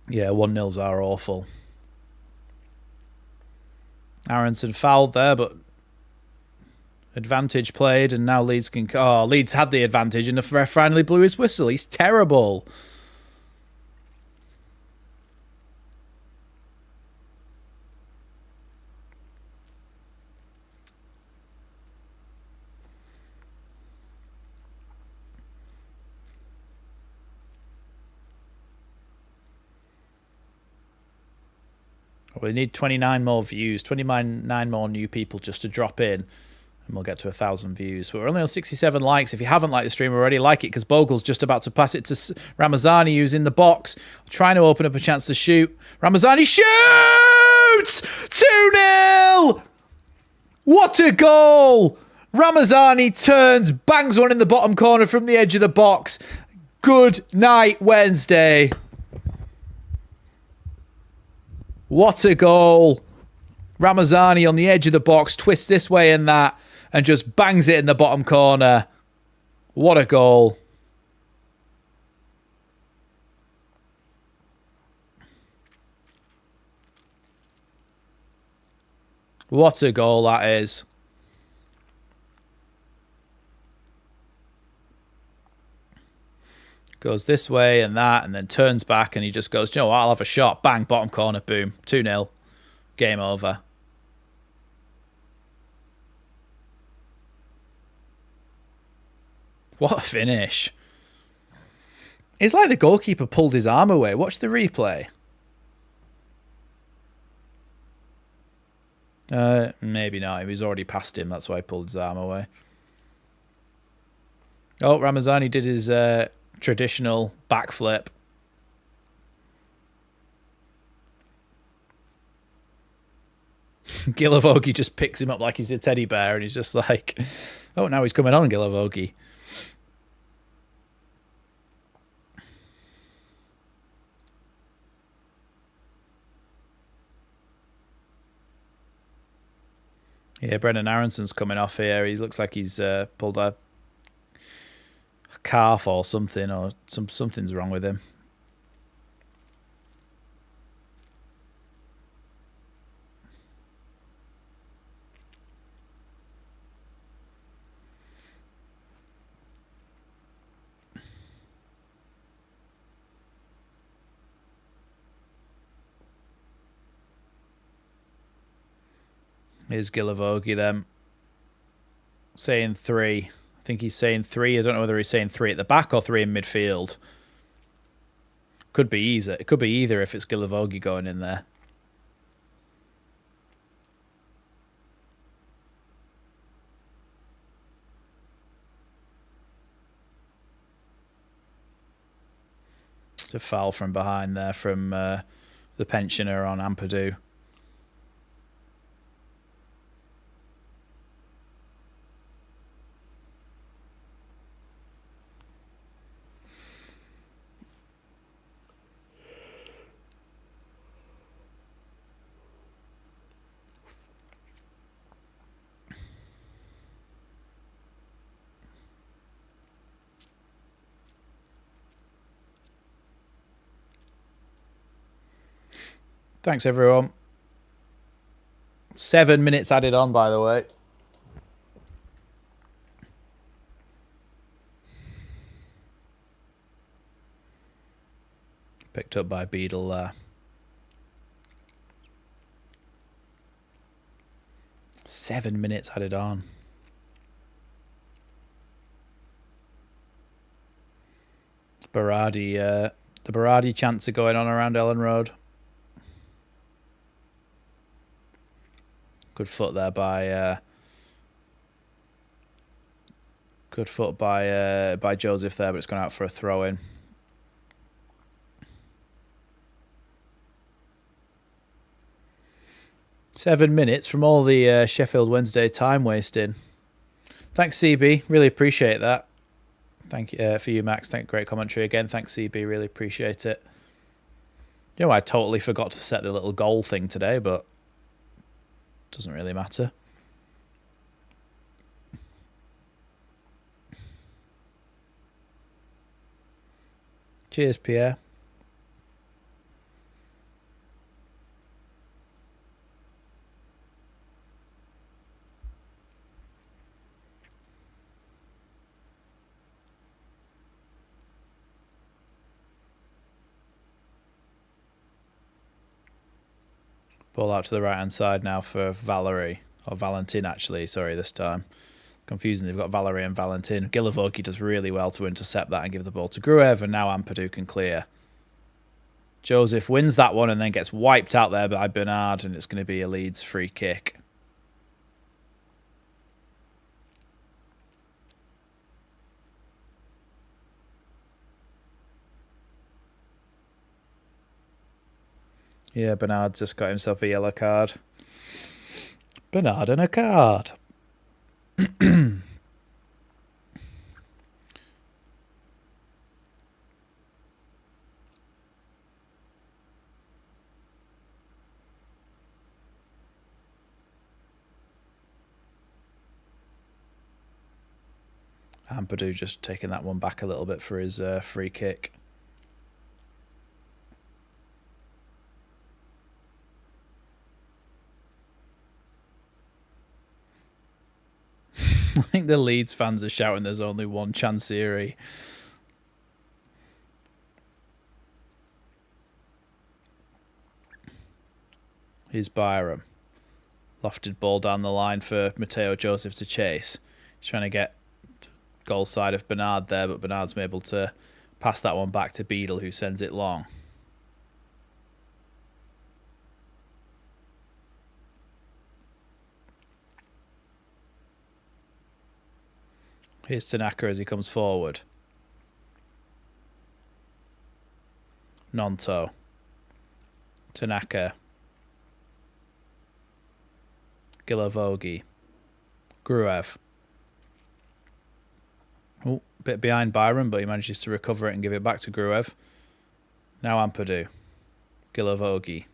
Yeah, 1-0s are awful. Aronson fouled there, but advantage played, and now Leeds can... Oh, Leeds had the advantage, and the ref finally blew his whistle. He's terrible. We need 29 more views, 29 more new people just to drop in, and we'll get to 1,000 views. But we're only on 67 likes. If you haven't liked the stream already, like it, because Bogle's just about to pass it to Ramazani, who's in the box, trying to open up a chance to shoot. Ramazani shoots! 2-0! What a goal! Ramazani turns, bangs one in the bottom corner from the edge of the box. Good night, Wednesday. What a goal. Ramazani on the edge of the box, twists this way and that, and just bangs it in the bottom corner. What a goal. What a goal that is. Goes this way and that, and then turns back, and he just goes, you know what, I'll have a shot. Bang, bottom corner, boom. 2-0. Game over. What a finish. It's like the goalkeeper pulled his arm away. Watch the replay. Maybe not. He was already past him. That's why he pulled his arm away. Oh, Ramazani did his traditional backflip. Gilavogi just picks him up like he's a teddy bear, and he's just like, oh, now he's coming on, Gilavogi. Yeah, Brendan Aronson's coming off here. He looks like he's pulled a calf or something, or something's wrong with him. Here's Gilavogi then. Saying 3. I think he's saying 3. I don't know whether he's saying 3 at the back or 3 in midfield. Could be either. It could be either if it's Gilavogi going in there. It's a foul from behind there from the pensioner on Ampadu. Thanks, everyone. 7 minutes added on, by the way. Picked up by Beadle there. 7 minutes added on. Berardi, the Berardi chants are going on around Elland Road. Good foot there by by Joseph there, but it's gone out for a throw in. Seven minutes from all the Sheffield Wednesday time wasting. Thanks, CB. Really appreciate that. Thank you for you, Max. Great commentary again. Thanks, CB. Really appreciate it. You know, I totally forgot to set the little goal thing today, but doesn't really matter. Cheers, Pierre. Ball out to the right-hand side now for Valerie. Or Valentin, actually. Sorry, this time. Confusing. They've got Valerie and Valentin. Gilavogi does really well to intercept that and give the ball to Gruev. And now Ampadu can clear. Joseph wins that one and then gets wiped out there by Bernard, and it's going to be a Leeds free kick. Yeah, Bernard just got himself a yellow card. Bernard and a card. Ampadu just taking that one back a little bit for his free kick. I think the Leeds fans are shouting there's only one Chancery. Here's Byram. Lofted ball down the line for Mateo Joseph to chase. He's trying to get goal side of Bernard there, but Bernard's been able to pass that one back to Beadle, who sends it long. Here's Tanaka as he comes forward. Nonto. Tanaka. Gilavogi. Gruev. Oh, bit behind Byron, but he manages to recover it and give it back to Gruev. Now Ampadu. Gilavogi.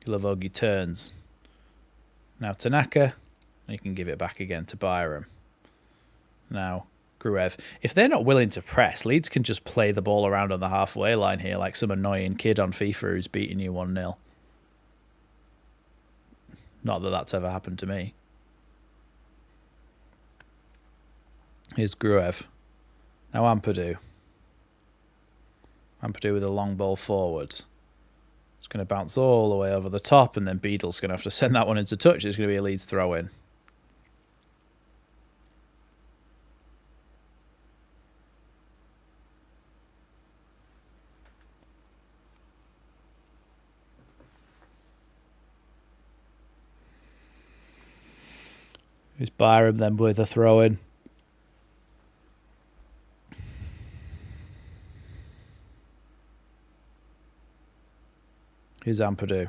Gilavogi turns. Now Tanaka. And he can give it back again to Byron. Now Gruev. If they're not willing to press, Leeds can just play the ball around on the halfway line here like some annoying kid on FIFA who's beating you 1-0. Not that that's ever happened to me. Here's Gruev. Now Ampadu. Ampadu with a long ball forward. It's going to bounce all the way over the top, and then Beadle's going to have to send that one into touch. It's going to be a Leeds throw-in. Here's Byram then with a throw-in. Here's Ampadu.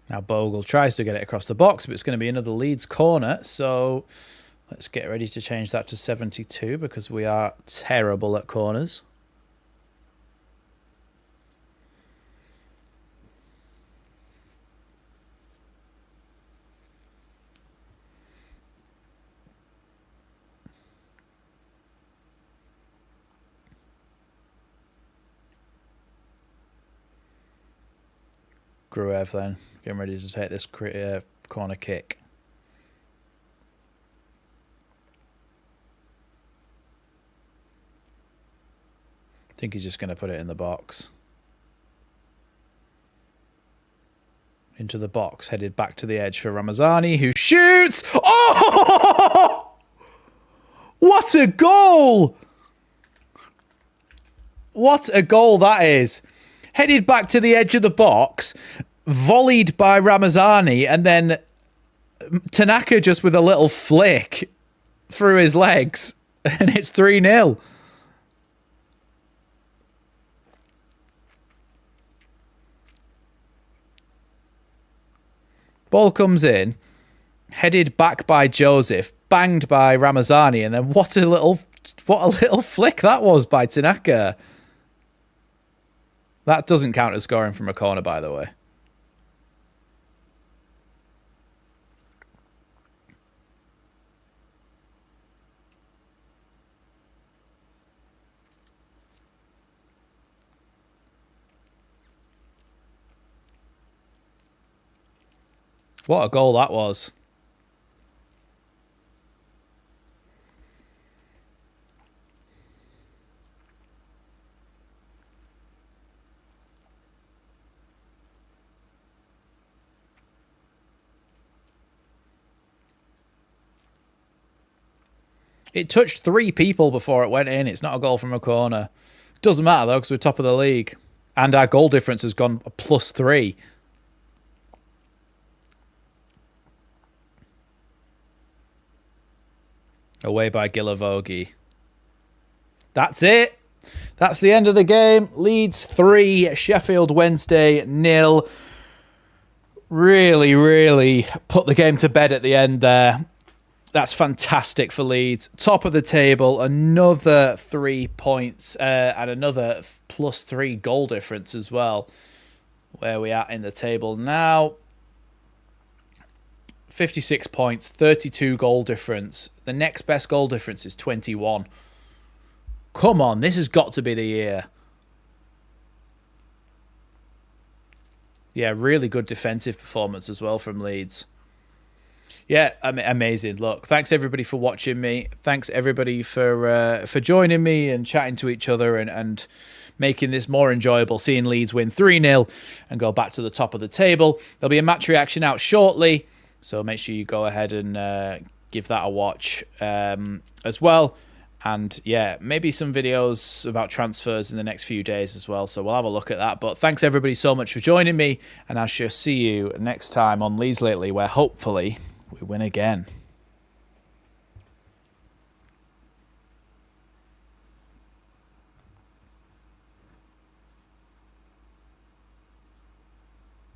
Now Bogle tries to get it across the box, but it's going to be another Leeds corner. So let's get ready to change that to 72 because we are terrible at corners. Gruev then, getting ready to take this corner kick. I think he's just going to put it in the box. Into the box, headed back to the edge for Ramazani, who shoots! Oh! What a goal! What a goal that is! Headed back to the edge of the box, volleyed by Ramazani, and then Tanaka just with a little flick through his legs, and it's 3-0. Ball comes in, headed back by Joseph, banged by Ramazani, and then what a little flick that was by Tanaka. That doesn't count as scoring from a corner, by the way. What a goal that was. It touched 3 people before it went in. It's not a goal from a corner. Doesn't matter, though, because we're top of the league. And our goal difference has gone a +3. Away by Gilavogi. That's it. That's the end of the game. Leeds 3, Sheffield Wednesday 0. Really, really put the game to bed at the end there. That's fantastic for Leeds. Top of the table, another 3 points and another +3 goal difference as well. Where are we at in the table now? 56 points, 32 goal difference. The next best goal difference is 21. Come on, this has got to be the year. Yeah, really good defensive performance as well from Leeds. Yeah, amazing. Look, thanks everybody for watching me. Thanks everybody for joining me and chatting to each other and making this more enjoyable, seeing Leeds win 3-0 and go back to the top of the table. There'll be a match reaction out shortly, so make sure you go ahead and give that a watch as well. And yeah, maybe some videos about transfers in the next few days as well. So we'll have a look at that. But thanks everybody so much for joining me. And I shall see you next time on Leeds Lately, where hopefully we win again.